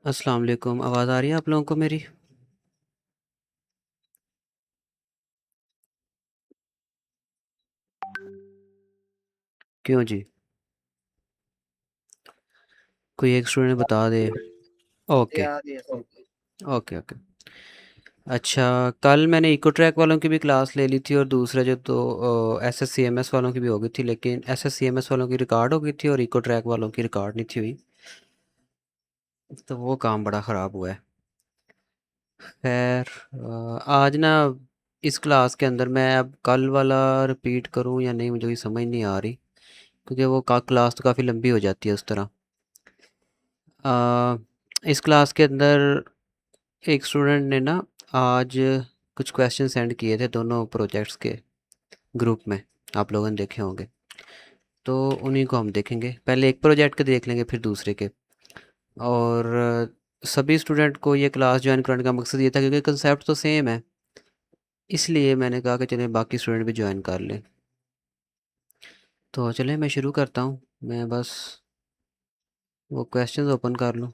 अस्सलाम वालेकुम। आवाज़ आ रही है आप लोगों को मेरी? क्यों जी? कोई एक स्टूडेंट बता दे। ओके। Okay okay. अच्छा, कल मैंने इको ट्रैक वालों की भी क्लास ले ली थी और दूसरा जो तो S S C M S वालों की भी हो गई थी, लेकिन S S C M S वालों की रिकॉर्ड हो गई थी और इको ट्रैक वालों की रिकॉर्ड नहीं थी हुई। तो वो काम बड़ा ख़राब हुआ है। खैर, आज ना इस क्लास के अंदर मैं अब कल वाला रिपीट करूं या नहीं, मुझे कोई समझ नहीं आ रही, क्योंकि वो क्लास तो काफ़ी लंबी हो जाती है उस तरह। अ, इस क्लास के अंदर एक स्टूडेंट ने ना आज कुछ क्वेश्चन सेंड किए थे दोनों प्रोजेक्ट्स के ग्रुप में। आप लोगों ने देखे होंगे, तो उन्हीं को हम देखेंगे। पहले एक प्रोजेक्ट के देख लेंगे, फिर दूसरे के। और सभी स्टूडेंट को ये क्लास ज्वाइन कराने का मकसद ये था क्योंकि कंसेप्ट तो सेम है, इसलिए मैंने कहा कि चलें बाकी स्टूडेंट भी ज्वाइन कर लें। तो चलें मैं शुरू करता हूँ। मैं बस वो क्वेश्चंस ओपन कर लूँ।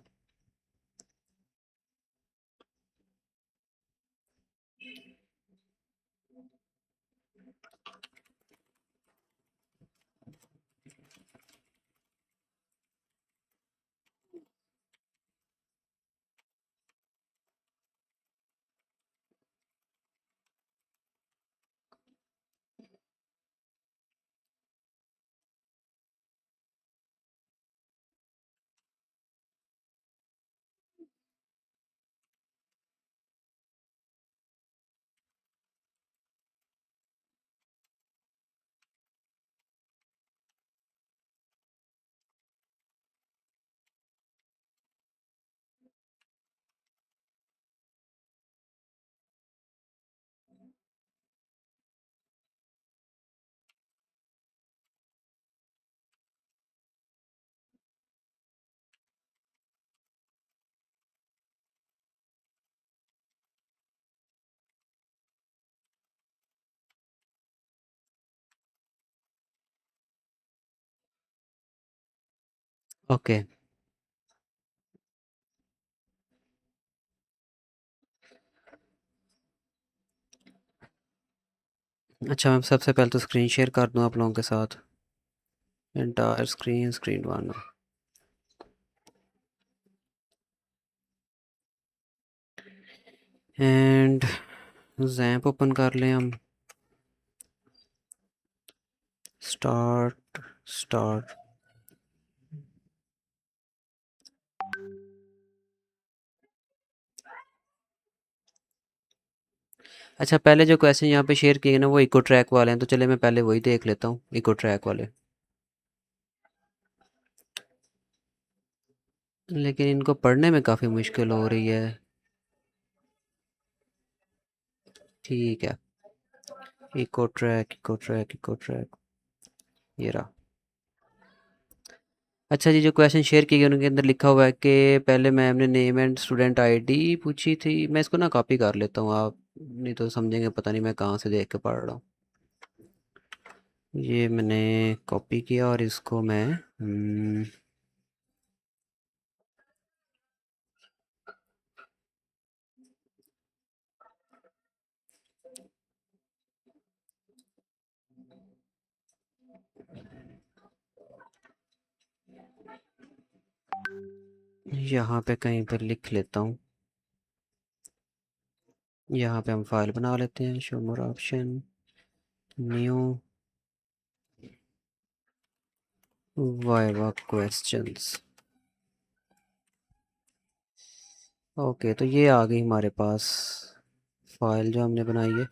ओके। अच्छा, मैं सबसे पहले तो स्क्रीन शेयर कर दूँ आप लोगों के साथ। Entire screen, screen one. And XAMPP open कर लें हम। स्टार्ट। स्टार्ट। अच्छा, पहले जो क्वेश्चन यहाँ पे शेयर किए ना वो इको ट्रैक वाले हैं, तो चले मैं पहले वही देख लेता हूँ, इको ट्रैक वाले। लेकिन इनको पढ़ने में काफ़ी मुश्किल हो रही है। ठीक है। Eco track, eco track, eco track. ये रहा। अच्छा जी, जो क्वेश्चन शेयर किए गए उनके अंदर लिखा हुआ है कि पहले मैम ने नेम एंड स्टूडेंट आईडी पूछी थी। मैं इसको ना कॉपी कर लेता हूँ, आप नहीं तो समझेंगे पता नहीं मैं कहाँ से देख के पढ़ रहा हूँ। ये मैंने कॉपी किया और इसको मैं यहाँ पे कहीं पर लिख लेता हूँ। यहाँ पे हम फाइल बना लेते हैं। शो मोर option, new, viva questions. Okay, तो ये आ गई हमारे पास फाइल जो हमने बनाई है।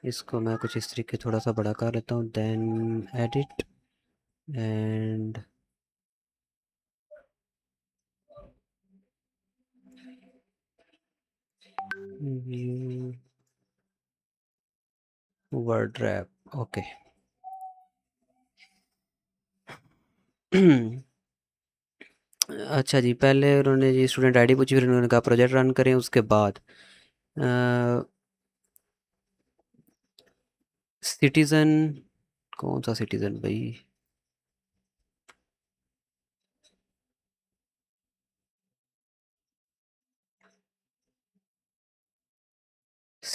इसको मैं कुछ इस तरीके थोड़ा सा बड़ा कर लेता हूँ। Then edit and view word wrap. Okay. अच्छा जी, पहले उन्होंने जी स्टूडेंट आईडी पूछी, फिर उन्होंने कहा प्रोजेक्ट रन करें। उसके बाद सिटीज़न, कौन सा सिटीज़न भाई?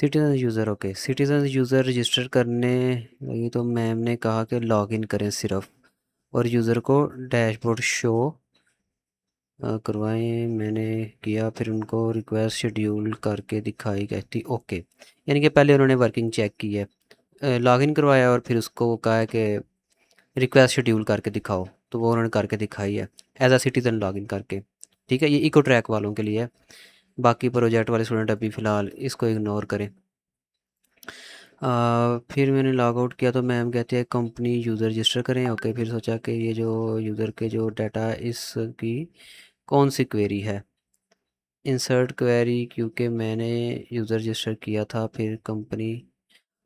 Citizen user, okay. Citizen user register करने लगी तो मैम ने कहा कि लॉगिन करें सिर्फ, और यूज़र को डैशबोर्ड शो करवाएं। मैंने किया, फिर उनको रिक्वेस्ट शेड्यूल करके दिखाई गई थी, ओके। यानी कि पहले उन्होंने वर्किंग चेक की है, लॉगिन करवाया और फिर उसको कहा है कि रिक्वेस्ट शेड्यूल करके दिखाओ, तो वो उन्होंने करके दिखाई है एज अ सिटीज़न लॉगिन करके। ठीक है, ये इको ट्रैक वालों के लिए है। बाकी प्रोजेक्ट वाले स्टूडेंट अभी फ़िलहाल इसको इग्नोर करें। फिर मैंने लॉग आउट किया तो मैम कहती है कंपनी यूज़र रजिस्टर करें, ओके। फिर सोचा कि ये जो यूज़र के जो डाटा है इसकी कौन सी क्वेरी है, इंसर्ट क्वेरी, क्योंकि मैंने यूज़र रजिस्टर किया था। फिर कंपनी,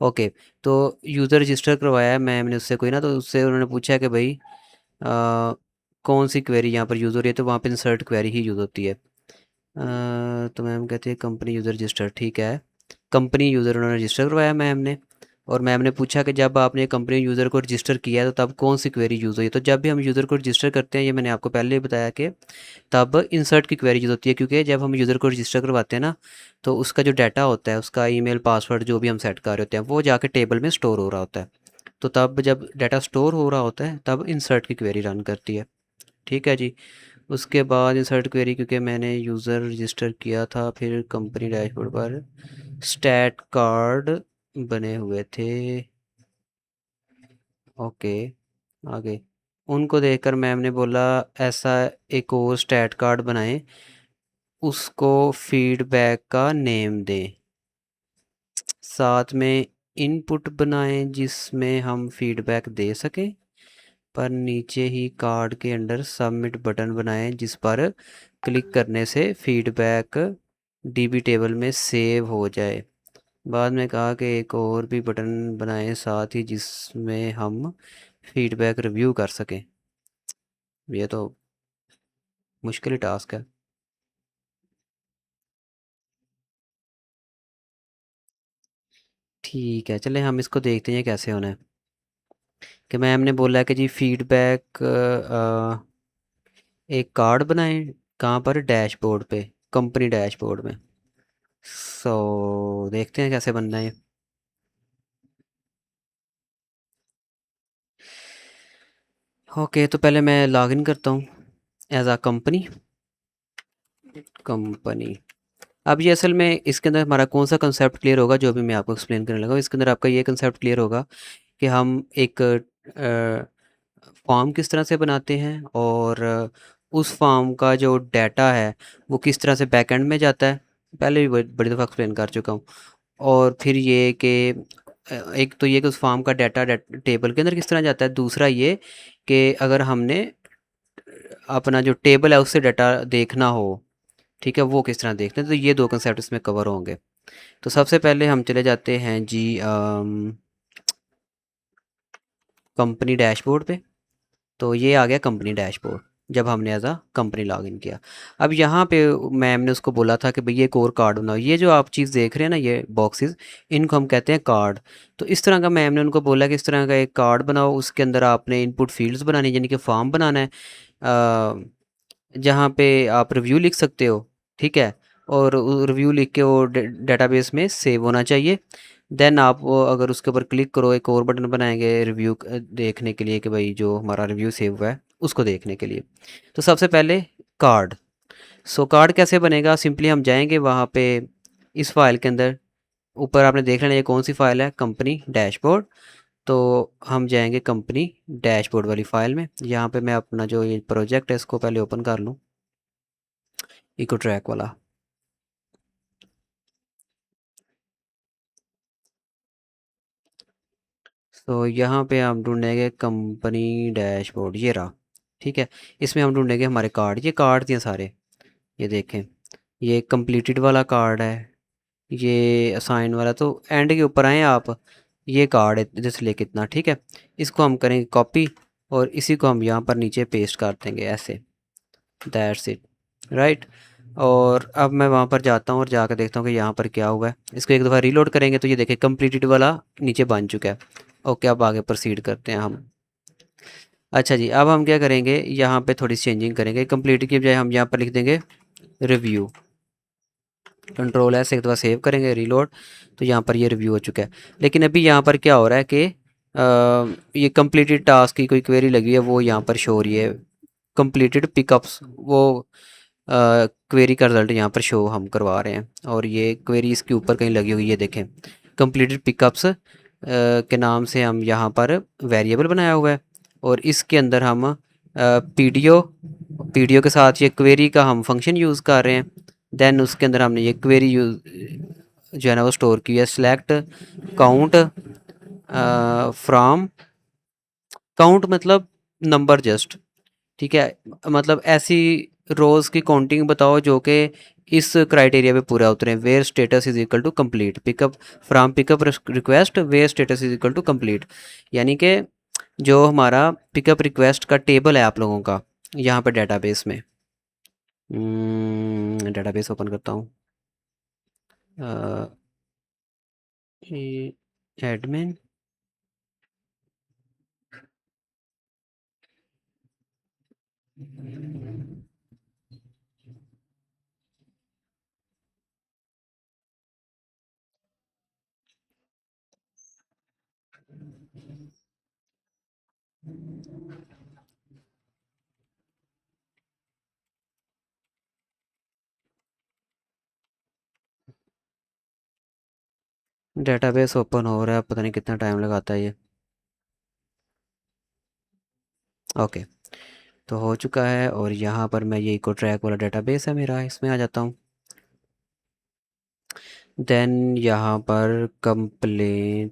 ओके। तो यूज़र रजिस्टर करवाया है मैम ने उससे कोई ना, तो उससे उन्होंने पूछा कि भाई कौन सी क्वेरी यहाँ पर यूज़ हो रही है, तो वहाँ पर इंसर्ट क्वेरी ही यूज़ होती है। तो मैम कहती है कंपनी यूज़र रजिस्टर, ठीक है। कंपनी यूज़र उन्होंने रजिस्टर करवाया मैम ने, और मैम ने पूछा कि जब आपने कंपनी यूज़र को रजिस्टर किया है तो तब कौन सी क्वेरी यूज़ हुई है। तो जब भी हम यूज़र को रजिस्टर करते हैं, ये मैंने आपको पहले ही बताया कि तब इंसर्ट की क्वेरी यूज़ होती है, क्योंकि जब हम यूज़र को रजिस्टर करवाते हैं ना, तो उसका जो डाटा होता है, उसका ईमेल पासवर्ड जो भी हम सेट कर रहे होते हैं, वो जाके टेबल में स्टोर हो रहा होता है। तो तब जब डाटा स्टोर हो रहा होता है तब इंसर्ट की क्वेरी रन करती है। ठीक है जी। उसके बाद इंसर्ट क्वेरी, क्योंकि मैंने यूज़र रजिस्टर किया था, फिर कंपनी डैशबोर्ड पर स्टैट कार्ड बने हुए थे, ओके। आगे उनको देखकर मैम ने बोला ऐसा एक और स्टैट कार्ड बनाएं, उसको फीडबैक का नेम दें, साथ में इनपुट बनाएं जिसमें हम फीडबैक दे सकें, पर नीचे ही कार्ड के अंदर सबमिट बटन बनाएं जिस पर क्लिक करने से फीडबैक डीबी टेबल में सेव हो जाए। बाद में कहा कि एक और भी बटन बनाएं साथ ही जिसमें हम फीडबैक रिव्यू कर सकें। ये तो मुश्किल ही टास्क है। ठीक है, चलें हम इसको देखते हैं कैसे होना है। कि मैम ने बोला है कि जी फीडबैक एक कार्ड बनाएं, कहाँ पर, डैशबोर्ड पे, कंपनी डैशबोर्ड में। सो देखते हैं कैसे बनना है। ओके, तो पहले मैं लॉगिन करता हूँ एज आ कंपनी। कंपनी, अब ये असल में इसके अंदर हमारा कौन सा कंसेप्ट क्लियर होगा, जो भी मैं आपको एक्सप्लेन करने लगा, इसके अंदर आपका ये कंसेप्ट क्लियर होगा कि हम एक फॉर्म किस तरह से बनाते हैं, और उस फॉर्म का जो डाटा है वो किस तरह से बैकएंड में जाता है। पहले भी बड़ी दफ़ा एक्सप्लेन कर चुका हूँ। और फिर ये कि एक तो ये कि उस फॉर्म का डाटा टेबल के अंदर किस तरह जाता है, दूसरा ये कि अगर हमने अपना जो टेबल है उससे डाटा देखना हो, ठीक है, वो किस तरह देखते हैं। तो ये दो कंसेप्ट इसमें कवर होंगे। तो सबसे पहले हम चले जाते हैं जी कंपनी डैशबोर्ड पे। तो ये आ गया कंपनी डैशबोर्ड जब हमने एज अ कंपनी लॉगिन किया। अब यहाँ पे मैम ने उसको बोला था कि भई ये एक और कार्ड बनाओ, ये जो आप चीज़ देख रहे हैं ना, ये बॉक्सेस, इनको हम कहते हैं कार्ड। तो इस तरह का मैम ने उनको बोला कि इस तरह का एक कार्ड बनाओ, उसके अंदर आपने इनपुट फील्ड्स बनानी, यानी कि फॉर्म बनाना है, जहाँ पे आप रिव्यू लिख सकते हो, ठीक है। और रिव्यू लिख के वो डेटाबेस में सेव होना चाहिए। देन आप वो अगर उसके ऊपर क्लिक करो, एक और बटन बनाएंगे रिव्यू देखने के लिए, कि भाई जो हमारा रिव्यू सेव हुआ है उसको देखने के लिए। तो सबसे पहले कार्ड। सो कार्ड कैसे बनेगा, सिंपली हम जाएंगे वहाँ पे इस फाइल के अंदर, ऊपर आपने देख लेना ये कौन सी फाइल है, कंपनी डैशबोर्ड। तो हम जाएंगे कंपनी डैशबोर्ड वाली फाइल में। यहाँ पे मैं अपना जो ये प्रोजेक्ट है इसको पहले ओपन कर लूँ, इको ट्रैक वाला। तो यहाँ पे हम ढूंढेंगे कंपनी डैशबोर्ड, ये रहा, ठीक है। इसमें हम ढूंढेंगे हमारे कार्ड, ये कार्ड दिए सारे, ये देखें, ये कंप्लीटेड वाला कार्ड है, ये असाइन वाला। तो एंड के ऊपर आए आप, ये कार्ड है जैसे ले कितना, ठीक है। इसको हम करेंगे कॉपी, और इसी को हम यहाँ पर नीचे पेस्ट कर देंगे ऐसे, दैट्स इट, राइट। और अब मैं वहाँ पर जाता हूँ और जाकर देखता हूँ कि यहाँ पर क्या हुआ है। इसको एक दफ़ा रीलोड करेंगे तो ये देखिए कंप्लीटेड वाला नीचे बन चुका है। ओके, अब आगे प्रोसीड करते हैं हम। अच्छा जी, अब हम क्या करेंगे, यहाँ पे थोड़ी चेंजिंग करेंगे, कंप्लीट की बजाय हम यहाँ पर लिख देंगे रिव्यू। कंट्रोल एस एक दफ़ा सेव करेंगे, रीलोड, तो यहाँ पर ये रिव्यू हो चुका है। लेकिन अभी यहाँ पर क्या हो रहा है कि ये कंप्लीटेड टास्क की कोई क्वेरी लगी है, वो यहाँ पर शो हो रही है। कंप्लीटेड पिकअप्स, वो क्वेरी का रिजल्ट यहाँ पर शो हम करवा रहे हैं, और ये क्वेरी इसके ऊपर कहीं लगी हुई है, देखें कंप्लीटेड पिकअप्स के नाम से हम यहाँ पर वेरिएबल बनाया हुआ है, और इसके अंदर हम पीडीओ पीडीओ के साथ ये क्वेरी का हम फंक्शन यूज़ कर रहे हैं। देन उसके अंदर हमने ये क्वेरी यूज जो है ना वो स्टोर की है, सेलेक्ट काउंट फ्रॉम, काउंट मतलब नंबर जस्ट, ठीक है, मतलब ऐसी रोज़ की काउंटिंग बताओ जो कि इस क्राइटेरिया पे पूरा उतरे। Where status is equal to complete, pickup from pickup request where status is equal to complete, यानी कि जो हमारा पिकअप रिक्वेस्ट का टेबल है आप लोगों का यहाँ पे डेटाबेस में, डेटाबेस ओपन करता हूँ, एडमिन, डेटाबेस ओपन हो रहा है, पता नहीं कितना टाइम लगाता है ये। ओके, तो हो चुका है, और यहाँ पर मैं ये इको ट्रैक वाला डेटाबेस है मेरा, इसमें आ जाता हूँ। देन यहाँ पर कंप्लेन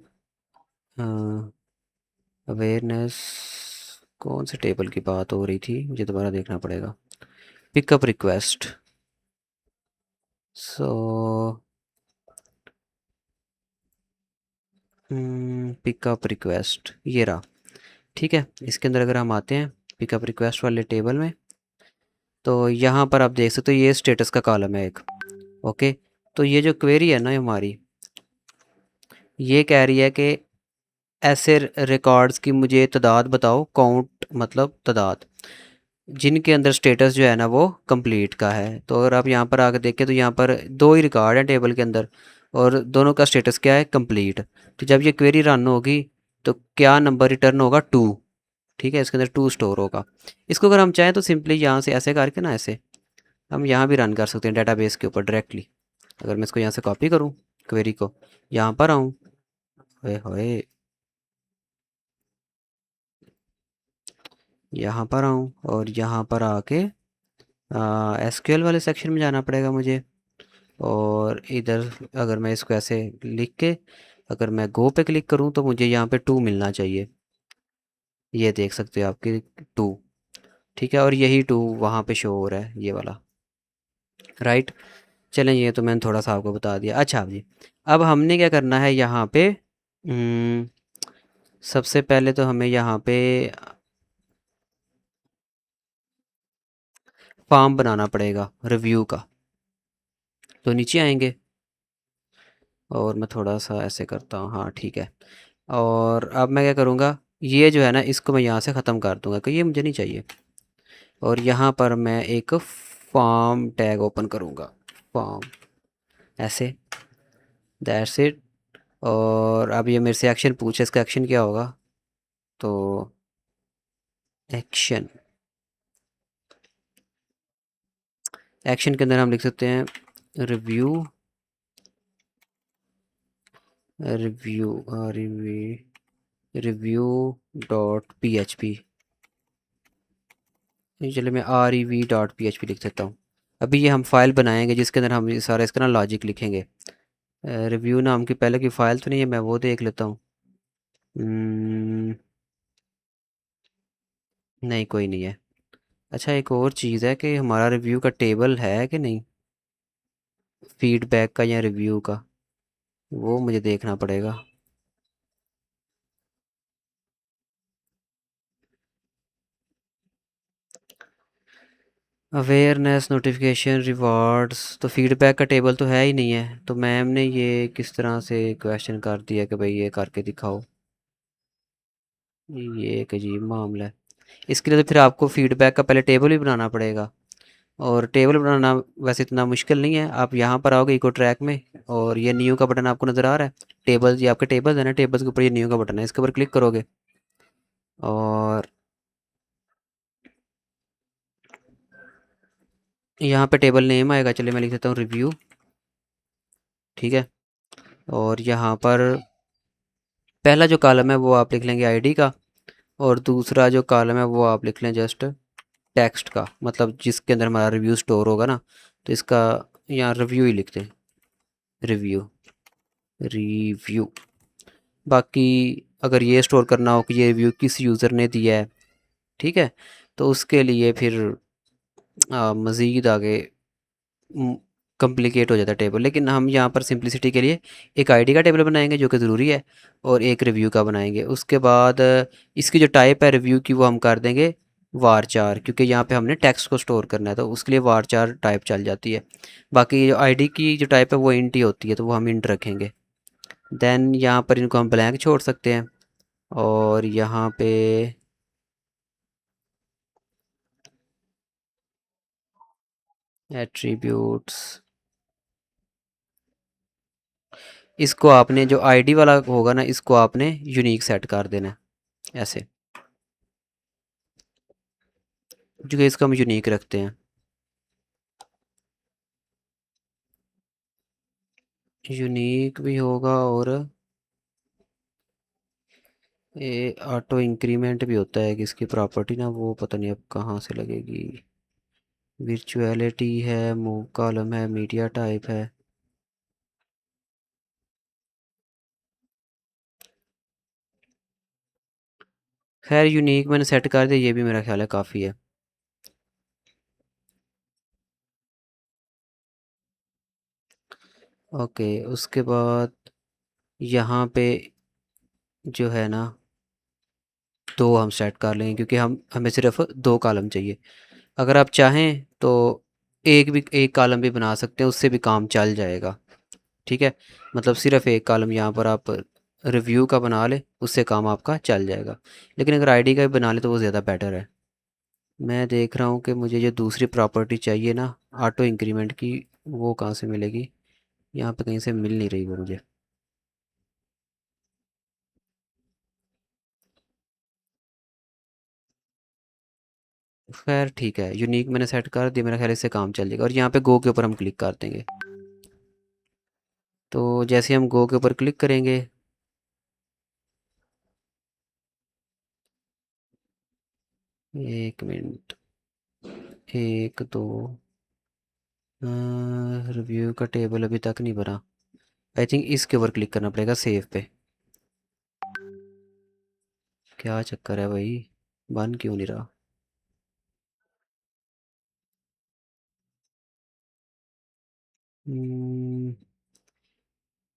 अवेयरनेस, कौन से टेबल की बात हो रही थी, मुझे दोबारा देखना पड़ेगा। पिकअप रिक्वेस्ट, सो पिकअप रिक्वेस्ट ये रहा, ठीक है। इसके अंदर अगर हम आते हैं पिकअप रिक्वेस्ट वाले टेबल में, तो यहाँ पर आप देख सकते हो ये स्टेटस का कॉलम है एक। ओके, तो ये जो क्वेरी है ना हमारी, ये कह रही है कि ऐसे रिकॉर्ड्स की मुझे तादाद बताओ, काउंट मतलब तादाद, जिनके अंदर स्टेटस जो है ना वो कंप्लीट का है। तो अगर आप यहाँ पर आकर देखें तो यहाँ पर दो ही रिकॉर्ड हैं टेबल के अंदर, और दोनों का स्टेटस क्या है, कंप्लीट। तो जब ये क्वेरी रन होगी तो क्या नंबर रिटर्न होगा, टू, ठीक है, इसके अंदर टू स्टोर होगा। इसको अगर हम चाहें तो सिंपली यहाँ से ऐसे करके ना, ऐसे हम यहाँ भी रन कर सकते हैं डेटाबेस के ऊपर डायरेक्टली। अगर मैं इसको यहाँ से कॉपी करूँ, क्वेरी को यहाँ पर आऊँ, होए होए, यहाँ पर आऊँ और यहाँ पर आके एसक्यूएल वाले सेक्शन में जाना पड़ेगा मुझे, और इधर अगर मैं इसको ऐसे लिख के अगर मैं गो पे क्लिक करूँ तो मुझे यहाँ पे टू मिलना चाहिए, ये देख सकते हो आपकी टू, ठीक है, और यही टू वहाँ पे शो हो रहा है, ये वाला, राइट। चलें, ये तो मैंने थोड़ा सा आपको बता दिया। अच्छा जी, अब हमने क्या करना है यहाँ पे, हम्म, सबसे पहले तो हमें यहाँ पे फॉर्म बनाना पड़ेगा रिव्यू का। तो नीचे आएंगे और मैं थोड़ा सा ऐसे करता हूँ, हाँ ठीक है। और अब मैं क्या करूँगा, ये जो है ना इसको मैं यहाँ से ख़त्म कर दूँगा कि ये मुझे नहीं चाहिए, और यहाँ पर मैं एक फॉर्म टैग ओपन करूँगा, फॉर्म, ऐसे, दैट्स इट। और अब ये मेरे से एक्शन पूछे, इसका एक्शन क्या होगा, तो एक्शन, एक्शन के अंदर हम लिख सकते हैं review, review review dot P H P, चलिए मैं rev.php लिख सकता हूँ। अभी ये हम फाइल बनाएंगे जिसके अंदर हम ये सारा इसका ना लॉजिक लिखेंगे। रिव्यू नाम की पहले की फ़ाइल तो नहीं है, मैं वो देख लेता हूँ। नहीं, कोई नहीं है। अच्छा, एक और चीज़ है कि हमारा रिव्यू का टेबल है कि नहीं, फीडबैक का या रिव्यू का, वो मुझे देखना पड़ेगा। अवेयरनेस, नोटिफिकेशन, रिवॉर्ड्स, तो फीडबैक का टेबल तो है ही नहीं है, तो मैम ने ये किस तरह से क्वेश्चन कर दिया कि भाई ये करके दिखाओ, ये एक अजीब मामला है। इसके लिए तो फिर आपको फीडबैक का पहले टेबल ही बनाना पड़ेगा। और टेबल बनाना वैसे इतना मुश्किल नहीं है। आप यहाँ पर आओगे इको ट्रैक में, और ये न्यू का बटन आपको नज़र आ रहा है। टेबल्स, ये आपके टेबल्स है ना, टेबल्स के ऊपर ये न्यू का बटन है, इसके ऊपर क्लिक करोगे और यहाँ पे टेबल नेम आएगा। चलिए मैं लिख देता हूँ रिव्यू, ठीक है। और यहाँ पर पहला जो कॉलम है वो आप लिख लेंगे आईडी का, और दूसरा जो कॉलम है वो आप लिख लें जस्ट टेक्स्ट का, मतलब जिसके अंदर हमारा रिव्यू स्टोर होगा ना, तो इसका यहाँ रिव्यू ही लिखते हैं, रिव्यू, रिव्यू। बाकी अगर ये स्टोर करना हो कि ये रिव्यू किस यूज़र ने दिया है, ठीक है, तो उसके लिए फिर मज़ीद आगे कॉम्प्लिकेट हो जाता है टेबल। लेकिन हम यहाँ पर सिंप्लिसिटी के लिए एक आईडी का टेबल बनाएंगे जो कि ज़रूरी है, और एक रिव्यू का बनाएंगे। उसके बाद इसकी जो टाइप है रिव्यू की, वो हम कर देंगे वार चार, क्योंकि यहाँ पे हमने टेक्स्ट को स्टोर करना है, तो उसके लिए वार चार टाइप चल जाती है। बाकी जो आईडी की जो टाइप है वो इंट ही होती है, तो वो हम इंट रखेंगे। देन यहाँ पर इनको हम ब्लैंक छोड़ सकते हैं, और यहाँ पे एट्रीब्यूट्स, इसको आपने जो आईडी वाला होगा ना, इसको आपने यूनिक सेट कर देना है ऐसे, जो कि इसको हम यूनिक रखते हैं। यूनिक भी होगा, और ये ऑटो इंक्रीमेंट भी होता है कि इसकी प्रॉपर्टी ना, वो पता नहीं अब कहाँ से लगेगी। विर्चुअलिटी है, मूव कॉलम है, मीडिया टाइप है। खैर यूनिक मैंने सेट कर दिया, ये भी मेरा ख्याल है काफ़ी है। ओके, उसके बाद यहाँ पे जो है ना, दो हम सेट कर लेंगे, क्योंकि हमें सिर्फ दो कॉलम चाहिए। अगर आप चाहें तो एक कॉलम भी बना सकते हैं, उससे भी काम चल जाएगा, ठीक है। मतलब सिर्फ एक कॉलम यहाँ पर आप रिव्यू का बना ले, उससे काम आपका चल जाएगा। लेकिन अगर आईडी का भी बना ले तो वो ज़्यादा बेटर है। मैं देख रहा हूँ कि मुझे जो दूसरी प्रॉपर्टी चाहिए ना, ऑटो इंक्रीमेंट की, वो कहाँ से मिलेगी। यहाँ पे कहीं से मिल नहीं रही वो मुझे। खैर ठीक है, यूनिक मैंने सेट कर दिया, मेरा ख्याल इससे काम चल जाएगा। और यहाँ पे गो के ऊपर हम क्लिक कर देंगे। तो जैसे हम गो के ऊपर क्लिक करेंगे, एक मिनट, एक दो, रिव्यू का टेबल अभी तक नहीं बना। आई थिंक इसके ऊपर क्लिक करना पड़ेगा, सेव पे। क्या चक्कर है भाई, बन क्यों नहीं रहा। हम्म,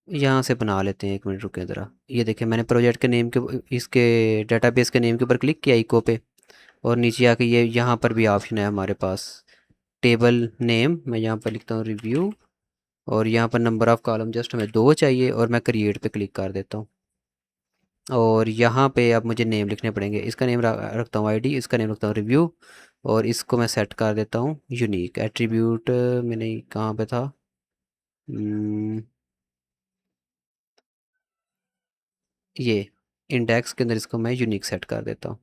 यहाँ से बना लेते हैं, एक मिनट रुके ज़रा। ये देखिए, मैंने प्रोजेक्ट के नेम के, इसके डेटाबेस के नेम के ऊपर क्लिक किया इको पे, और नीचे आके ये यहाँ पर भी ऑप्शन है हमारे पास, टेबल नेम। मैं यहाँ पर लिखता हूँ रिव्यू, और यहाँ पर नंबर ऑफ़ कॉलम जस्ट हमें दो चाहिए, और मैं क्रिएट पे क्लिक कर देता हूँ। और यहाँ पे अब मुझे नेम लिखने पड़ेंगे। इसका नेम रखता हूँ आईडी, इसका नेम रखता हूँ रिव्यू, और इसको मैं सेट कर देता हूँ यूनिक एट्रीब्यूट। मैंने कहाँ पे था, ये इंडेक्स के अंदर इसको मैं यूनिक सेट कर देता हूँ।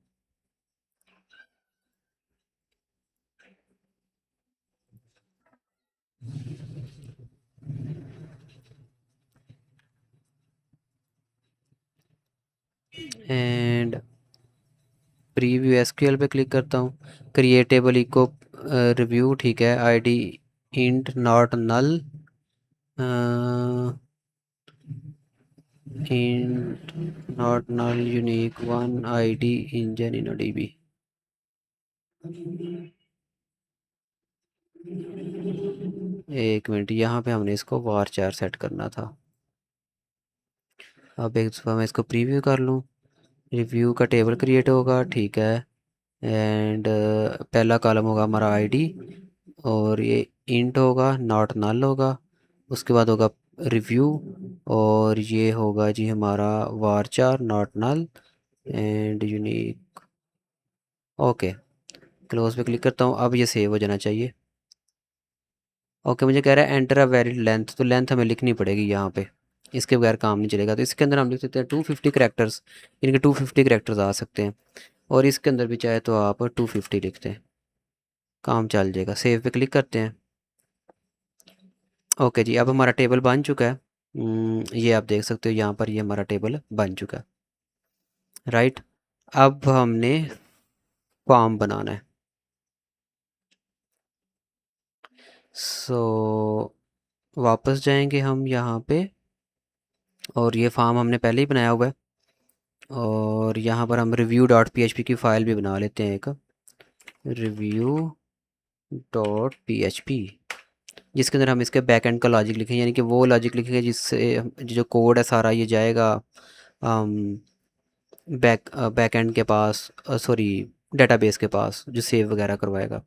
एंड प्रीव्यू एसक्यूएल पे क्लिक करता हूँ। क्रिएटेबल इको रिव्यू, ठीक है। ID int not null, int not null unique one ID engine in DB. एक मिनट, यहाँ पे हमने इसको वार चार सेट करना था। अब एक दफ़ा मैं इसको प्रीव्यू कर लूँ। रिव्यू का टेबल क्रिएट होगा, ठीक है। एंड पहला कॉलम होगा हमारा आईडी, और ये इंट होगा, नॉट नल होगा। उसके बाद होगा रिव्यू, और ये होगा जी हमारा varchar not null and unique. Okay, close पे क्लिक करता हूँ। अब ये सेव हो जाना चाहिए। ओके, मुझे कह रहा है एंटर अ वैलिड लेंथ, तो लेंथ हमें लिखनी पड़ेगी यहाँ पे, इसके बगैर काम नहीं चलेगा। तो इसके अंदर हम लिख सकते हैं 250 करेक्टर्स, इनके 250 करेक्टर्स आ सकते हैं। और इसके अंदर भी चाहे तो आप 250 लिखते हैं, काम चल जाएगा। सेव पे क्लिक करते हैं। ओके जी, अब हमारा टेबल बन चुका है। ये आप देख सकते हो यहाँ पर, ये हमारा टेबल बन चुका है। राइट, अब हमने फॉर्म बनाना है। सो वापस जाएंगे हम यहाँ पे, और ये फॉर्म हमने पहले ही बनाया हुआ है। और यहाँ पर हम रिव्यू डॉट पी की फ़ाइल भी बना लेते हैं, एक रिव्यू डॉट पी, जिसके अंदर हम इसके बैक एंड का लॉजिक लिखेंगे, यानी कि वो लॉजिक लिखेंगे जिससे जो कोड है सारा ये जाएगा बैक एंड के पास, सॉरी डेटाबेस के पास, जो सेव वगैरह करवाएगा।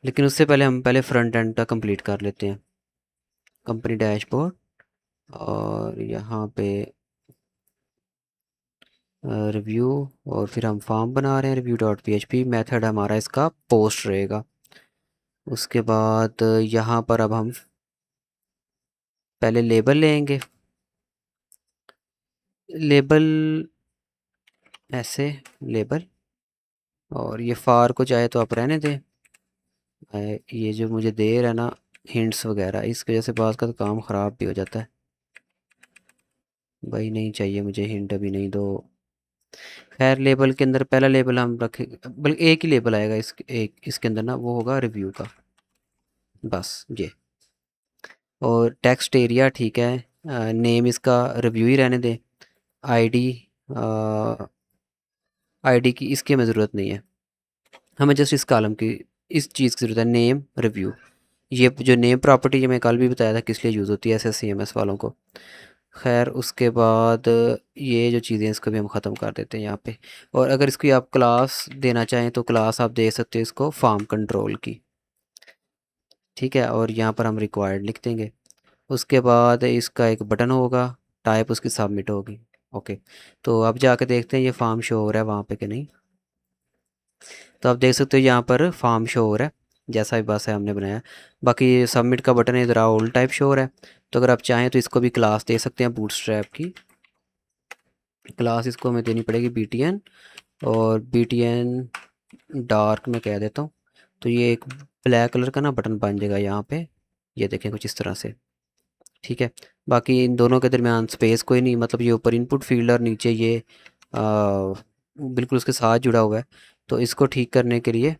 लेकिन उससे पहले हम पहले फ्रंट एंड का कंप्लीट कर लेते हैं, कंपनी डैशबोर्ड, और यहाँ पे रिव्यू, और फिर हम फॉर्म बना रहे हैं रिव्यू डॉट पी, मेथड हमारा इसका पोस्ट रहेगा। उसके बाद यहाँ पर अब हम पहले लेबल लेंगे, लेबल ऐसे, लेबल, और ये फार को चाहे तो आप रहने दें। ये जो मुझे दे रहा है ना हिंट्स वगैरह, इसकी वजह से बाज़ का तो काम ख़राब भी हो जाता है। भाई नहीं चाहिए मुझे हिंट, अभी नहीं दो। खैर, लेबल के अंदर पहला लेबल हम रखेंगे, बल्कि एक ही लेबल आएगा एक इसके अंदर ना, वो होगा रिव्यू का, बस ये। और टेक्स्ट एरिया ठीक है, नेम इसका रिव्यू ही रहने दें। आईडी, आईडी की इसकी हमें ज़रूरत नहीं है, हमें जस्ट इस कॉलम की, इस चीज़ की ज़रूरत है, नेम रिव्यू। ये जो नेम प्रॉपर्टी है मैं कल भी बताया था किस लिए यूज़ होती है SSCMS वालों को। खैर, उसके बाद ये जो चीज़ें इसको भी हम ख़त्म कर देते हैं यहाँ पे। और अगर इसकी आप क्लास देना चाहें तो क्लास आप दे सकते हो इसको फार्म कंट्रोल की, ठीक है। और यहाँ पर हम रिक्वायर्ड लिख देंगे। उसके बाद इसका एक बटन होगा, टाइप उसकी सबमिट होगी। ओके, तो अब जाके देखते हैं ये फार्म शो हो रहा है वहाँ पे कि नहीं। तो आप देख सकते हो यहाँ पर फार्म शो हो रहा है, जैसा भी बस है हमने बनाया। बाकी ये सबमिट का बटन है इधर ओल्ड टाइप शो हो रहा है। तो अगर आप चाहें तो इसको भी क्लास दे सकते हैं, बूटस्ट्रैप की क्लास इसको हमें देनी पड़ेगी BTN, और BTN डार्क में कह देता हूँ। तो ये एक ब्लैक कलर का ना बटन बन जाएगा यहाँ पे, ये देखें कुछ इस तरह से, ठीक है। बाकी इन दोनों के दरमियान स्पेस कोई नहीं, मतलब ये ऊपर इनपुट फील्ड और नीचे ये बिल्कुल उसके साथ जुड़ा हुआ है। तो इसको ठीक करने के लिए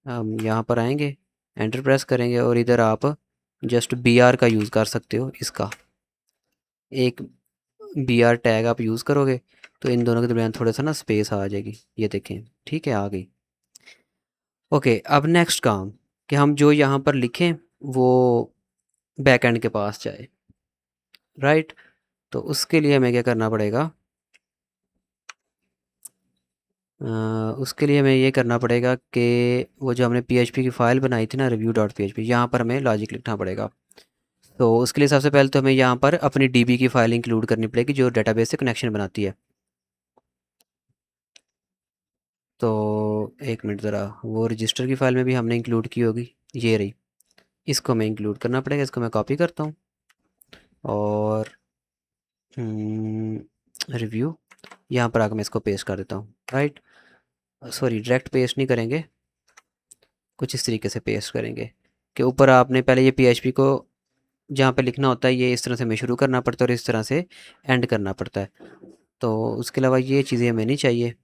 हम यहाँ पर आएंगे, एंटर प्रेस करेंगे, और इधर आप जस्ट BR का यूज़ कर सकते हो। इसका एक BR टैग आप यूज़ करोगे तो इन दोनों के दरमियान थोड़ा सा ना स्पेस आ जाएगी, ये देखें, ठीक है, आ गई। ओके, अब नेक्स्ट काम कि हम जो यहाँ पर लिखें वो बैकएंड के पास जाए, राइट। तो उसके लिए हमें क्या करना पड़ेगा, उसके लिए हमें ये करना पड़ेगा कि वो जो हमने PHP की फ़ाइल बनाई थी ना रिव्यू डॉट PHP, यहाँ पर हमें लॉजिक लिखना पड़ेगा। तो उसके लिए सबसे पहले तो हमें यहाँ पर अपनी DB की फ़ाइल इंक्लूड करनी पड़ेगी जो डेटाबेस से कनेक्शन बनाती है। तो एक मिनट ज़रा, वो रजिस्टर की फ़ाइल में भी हमने इंक्लूड की होगी, ये रही। इसको हमें इंक्लूड करना पड़ेगा, इसको मैं कॉपी करता हूँ, और रिव्यू यहाँ पर आकर मैं इसको पेस्ट कर देता हूँ, राइट। सॉरी, डायरेक्ट पेस्ट नहीं करेंगे, कुछ इस तरीके से पेस्ट करेंगे कि ऊपर आपने पहले ये PHP को जहाँ पे लिखना होता है ये इस तरह से हमें शुरू करना पड़ता है और इस तरह से एंड करना पड़ता है। तो उसके अलावा ये चीज़ें हमें नहीं चाहिए,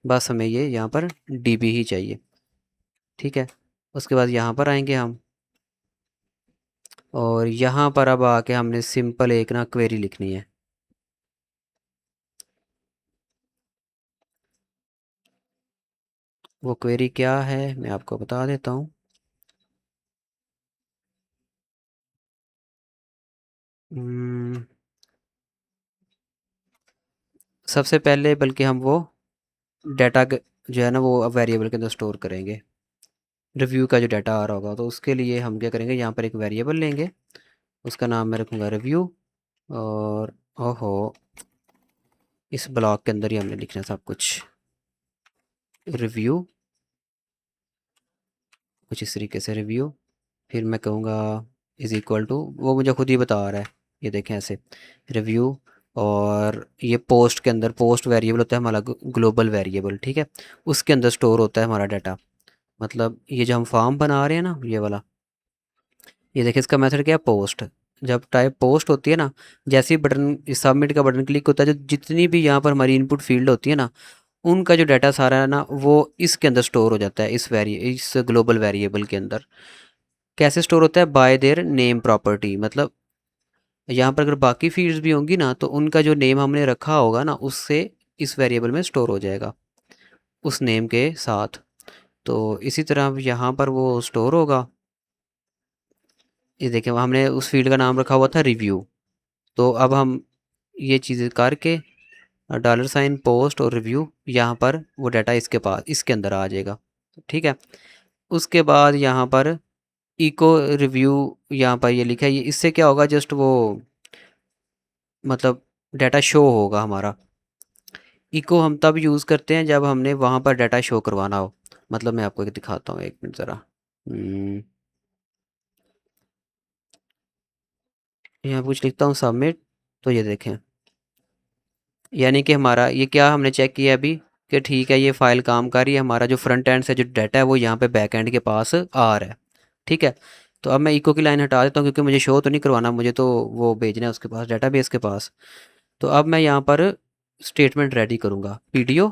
बस हमें ये यहाँ पर DB ही चाहिए, ठीक है। उसके बाद यहाँ पर आएंगे हम, और यहाँ पर अब आके हमने सिंपल एक ना क्वेरी लिखनी है। वो क्वेरी क्या है मैं आपको बता देता हूँ। हम्म, सबसे पहले बल्कि हम वो डाटा जो है ना वो अब वेरिएबल के अंदर स्टोर करेंगे, रिव्यू का जो डाटा आ रहा होगा। तो उसके लिए हम क्या करेंगे, यहाँ पर एक वेरिएबल लेंगे, उसका नाम मैं रखूँगा रिव्यू। और ओहो, इस ब्लॉक के अंदर ही हमने लिखना है सब कुछ, रिव्यू, कुछ इस तरीके से रिव्यू। फिर मैं कहूँगा इज़ इक्वल टू, वो मुझे खुद ही बता रहा है, ये देखें ऐसे रिव्यू। और ये पोस्ट के अंदर, पोस्ट वेरिएबल होता है हमारा ग्लोबल वेरिएबल, ठीक है, उसके अंदर स्टोर होता है हमारा डाटा। मतलब ये जो हम फॉर्म बना रहे हैं ना, ये वाला, ये देखिए इसका मेथड क्या है, पोस्ट। जब टाइप पोस्ट होती है ना, जैसे ही बटन सबमिट का बटन क्लिक होता है, जो जितनी भी यहाँ पर हमारी इनपुट फील्ड होती है ना, उनका जो डाटा सारा है ना, वो इसके अंदर स्टोर हो जाता है, इस ग्लोबल वेरिएबल के अंदर। कैसे स्टोर होता है, बाय देयर नेम प्रॉपर्टी। मतलब यहाँ पर अगर बाकी फील्ड्स भी होंगी ना, तो उनका जो नेम हमने रखा होगा ना, उससे इस वेरिएबल में स्टोर हो जाएगा, उस नेम के साथ। तो इसी तरह यहाँ पर वो स्टोर होगा। ये देखें, हमने उस फील्ड का नाम रखा हुआ था रिव्यू। तो अब हम ये चीज़ें करके डॉलर साइन पोस्ट और रिव्यू, यहाँ पर वो डाटा इसके पास, इसके अंदर आ जाएगा, ठीक है। उसके बाद यहाँ पर इको रिव्यू, यहाँ पर ये लिखा है, ये इससे क्या होगा, जस्ट वो मतलब डाटा शो होगा हमारा। इको हम तब यूज़ करते हैं जब हमने वहाँ पर डाटा शो करवाना हो। मतलब मैं आपको एक दिखाता हूँ, एक मिनट ज़रा। यहाँ कुछ लिखता हूँ सबमिट, तो ये देखें, यानी कि हमारा ये क्या हमने चेक किया अभी, कि ठीक है ये फाइल काम कर रही है, हमारा जो फ्रंट एंड से जो डाटा है वो यहाँ पे बैक एंड के पास आ रहा है, ठीक है। तो अब मैं इको की लाइन हटा देता हूँ, क्योंकि मुझे शो तो नहीं करवाना, मुझे तो वो भेजना है उसके पास, डाटाबेस के पास। तो अब मैं यहाँ पर स्टेटमेंट रेडी करूँगा, पीडीओ,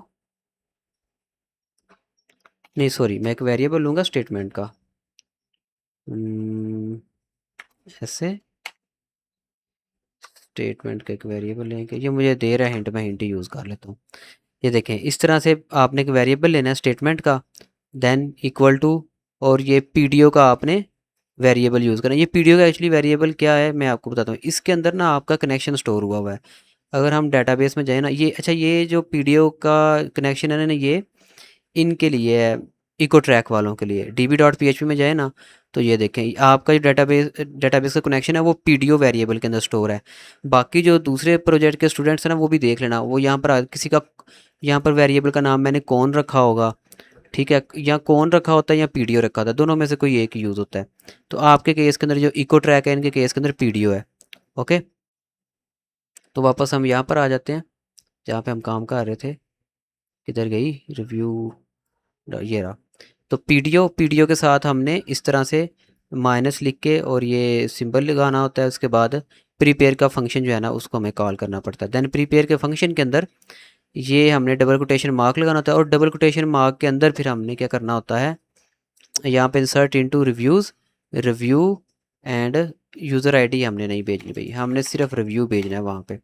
नहीं सॉरी, मैं एक वेरिएबल लूँगा स्टेटमेंट का। हम्म, ऐसे स्टेटमेंट का एक वेरिएबल लेंगे, ये मुझे दे रहा है हिंट, मैं हिंट ही यूज़ कर लेता हूँ। ये देखें, इस तरह से आपने एक वेरिएबल लेना है स्टेटमेंट का, देन इक्वल टू, और ये पीडीओ का आपने वेरिएबल यूज़ करना है। ये पीडीओ का एक्चुअली वेरिएबल क्या है, मैं आपको बताता हूँ। इसके अंदर ना आपका कनेक्शन स्टोर हुआ हुआ है। अगर हम डेटाबेस में जाए ना, ये अच्छा, ये जो पीडीओ का कनेक्शन है ना, ये इनके लिए है, इको ट्रैक वालों के लिए। db.php में जाए ना, तो ये देखें आपका जो डेटाबेस का कनेक्शन है वो पीडीओ वेरिएबल के अंदर स्टोर है। बाकी जो दूसरे प्रोजेक्ट के स्टूडेंट्स हैं ना, वो भी देख लेना, वो यहाँ पर किसी का यहाँ पर वेरिएबल का नाम मैंने कौन रखा होगा, ठीक है, या कौन रखा होता है या पीडीओ रखा होता है, दोनों में से कोई एक यूज़ होता है। तो आपके केस के अंदर जो इको ट्रैक है, इनके केस के अंदर पीडीओ है। ओके, तो वापस हम यहाँ पर आ जाते हैं जहाँ पे हम काम कर रहे थे। किधर गई रिव्यू, ये रहा। तो पीडीओ, पीडीओ के साथ हमने इस तरह से माइनस लिख के और ये सिंबल लगाना होता है। उसके बाद प्रीपेयर का फंक्शन जो है ना, उसको हमें कॉल करना पड़ता है। देन प्रीपेयर के फंक्शन के अंदर ये हमने डबल कोटेशन मार्क लगाना होता है, और डबल कोटेशन मार्क के अंदर फिर हमने क्या करना होता है, यहाँ पे insert into reviews, review end user ID हमने नहीं भेजनी भाई, हमने सिर्फ रिव्यू भेजना है वहाँ पे,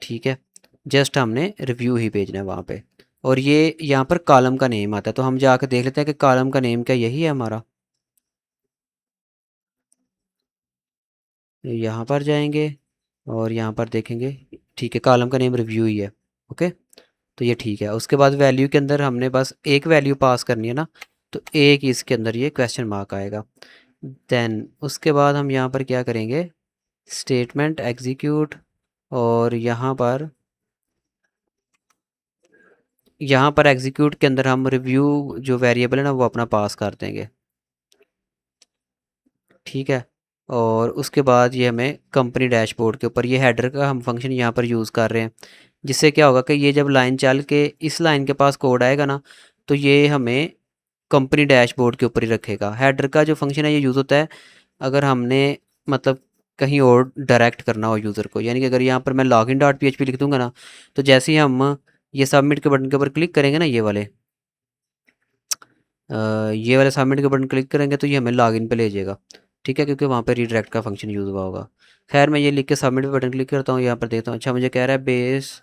ठीक है। जस्ट हमने रिव्यू ही भेजना है वहाँ पे। और ये यहाँ पर कॉलम का नेम आता है, तो हम जाकर देख लेते हैं कि कॉलम का नेम क्या यही है हमारा। यहाँ पर जाएंगे और यहाँ पर देखेंगे, ठीक है, कॉलम का नेम रिव्यू ही है। ओके, तो ये ठीक है। उसके बाद वैल्यू के अंदर हमने बस एक वैल्यू पास करनी है ना, तो एक ही इसके अंदर ये क्वेश्चन मार्क आएगा। देन उसके बाद हम यहाँ पर क्या करेंगे, स्टेटमेंट एग्जीक्यूट, और यहाँ पर एग्जीक्यूट के अंदर हम रिव्यू जो वेरिएबल है ना, वो अपना पास कर देंगे, ठीक है। और उसके बाद ये हमें कंपनी डैशबोर्ड के ऊपर ये हेडर का हम फंक्शन यहाँ पर यूज़ कर रहे हैं, जिससे क्या होगा कि ये जब लाइन चल के इस लाइन के पास कोड आएगा ना, तो ये हमें कंपनी डैशबोर्ड के ऊपर ही रखेगा। हेडर का जो फंक्शन है ये यूज़ होता है अगर हमने मतलब कहीं और डायरेक्ट करना हो यूज़र को, यानी कि अगर यहाँ पर मैं लॉगिन डॉट पी लिख दूंगा ना, तो जैसे ही हम ये सबमिट के बटन के ऊपर क्लिक करेंगे ना, ये वाले सबमिट के बटन क्लिक करेंगे, तो ये हमें लॉगिन पे ले जाएगा, ठीक है, क्योंकि वहाँ पे रीडायरेक्ट का फंक्शन यूज़ हुआ होगा। खैर, मैं ये लिख के सबमिट पे बटन क्लिक करता हूँ, यहाँ पर देखता हूँ, अच्छा मुझे कह रहा है base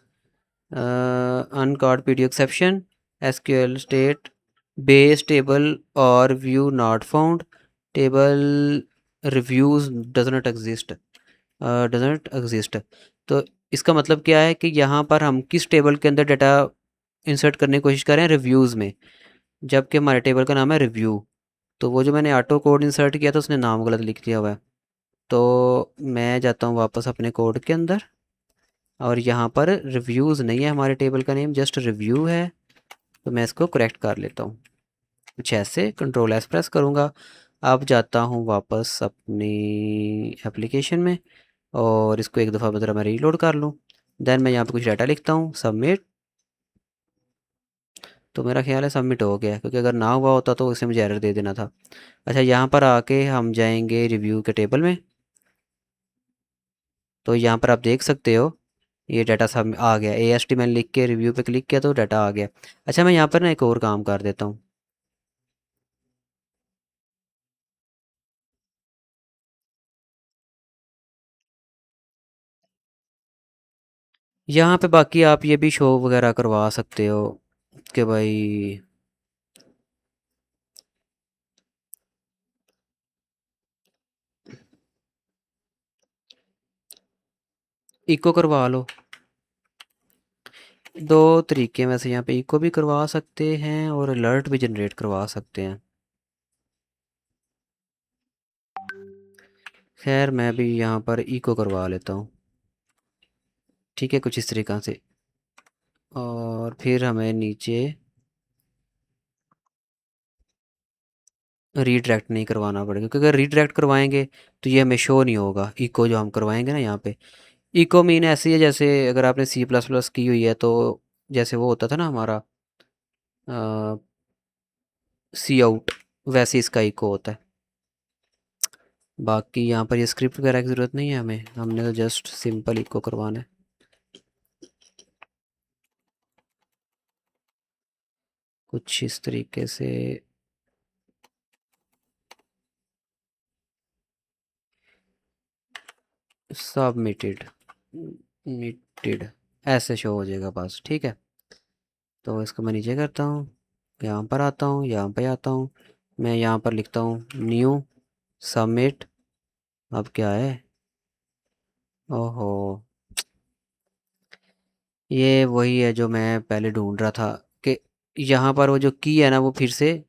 uncaught PDO exception, SQL state base table और view not found, table reviews does not exist. तो इसका मतलब क्या है कि यहाँ पर हम किस टेबल के अंदर डाटा इंसर्ट करने की कोशिश कर रहे हैं, रिव्यूज़ में, जबकि हमारे टेबल का नाम है रिव्यू। तो वो जो मैंने ऑटो कोड इंसर्ट किया था, उसने नाम गलत लिख दिया हुआ है। तो मैं जाता हूँ वापस अपने कोड के अंदर, और यहाँ पर रिव्यूज़ नहीं है हमारे टेबल का नेम, जस्ट रिव्यू है। तो मैं इसको करेक्ट कर लेता हूँ। कुछ ऐसे कंट्रोल एस प्रेस करूँगा। अब जाता हूँ वापस अपनी एप्लीकेशन में और इसको एक दफ़ा मतलब मैं रीलोड कर लूँ। देन मैं यहाँ पे कुछ डाटा लिखता हूँ, सबमिट। तो मेरा ख्याल है सबमिट हो गया, क्योंकि अगर ना हुआ होता तो उसे मुझे एरर दे देना था। अच्छा, यहाँ पर आके हम जाएंगे रिव्यू के टेबल में। तो यहाँ पर आप देख सकते हो ये डाटा सब आ गया। AST मैंने लिख के रिव्यू पे क्लिक किया तो डाटा आ गया। अच्छा, मैं यहाँ पर ना एक और काम कर देता हूँ। यहाँ पे बाकी आप ये भी शो वगैरह करवा सकते हो कि भाई इको करवा लो। दो तरीके हैं वैसे, यहाँ पे इको भी करवा सकते हैं और अलर्ट भी जनरेट करवा सकते हैं। खैर मैं भी यहाँ पर इको करवा लेता हूँ। ठीक है, कुछ इस तरीक़ा से। और फिर हमें नीचे रीडायरेक्ट नहीं करवाना पड़ेगा, क्योंकि अगर रीडायरेक्ट करवाएंगे तो ये हमें शो नहीं होगा। इको जो हम करवाएंगे ना यहाँ पे, इको मीन ऐसी है जैसे अगर आपने C++ की हुई है तो जैसे वो होता था ना हमारा सी आउट, वैसे इसका इको होता है। बाकी यहाँ पर ये स्क्रिप्ट वगैरह की ज़रूरत नहीं है हमें, हमने तो जस्ट सिंपल इको करवाना है। कुछ इस तरीके से। सबमिटेड, मिटेड, ऐसे शो हो जाएगा बस। ठीक है, तो इसको मैं नीचे करता हूँ, यहाँ पर आता हूँ, यहाँ पे आता हूँ, मैं यहाँ पर लिखता हूँ न्यू सबमिट। अब क्या है, ओहो, ये वही है जो मैं पहले ढूंढ रहा था कि यहाँ पर वो जो की है ना वो फिर से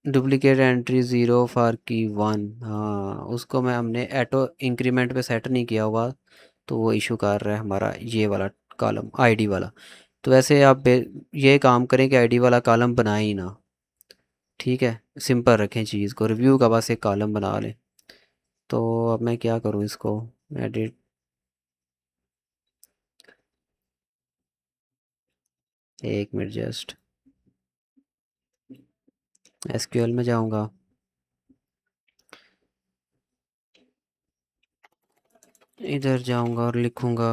डुप्लीकेट एंट्री ज़ीरो फॉर की वन। हाँ, उसको हमने एटो इंक्रीमेंट पे सेट नहीं किया हुआ, तो वो इशू कर रहा है हमारा ये वाला कॉलम आईडी वाला। तो वैसे आप ये काम करें कि आईडी वाला कॉलम बनाए ही ना। ठीक है, सिंपल रखें चीज़ को, रिव्यू का बस एक कॉलम बना लें। तो अब मैं क्या करूँ इसको, एडिट, एक मिनट जस्ट, SQL में जाऊँगा। इधर जाऊँगा और लिखूँगा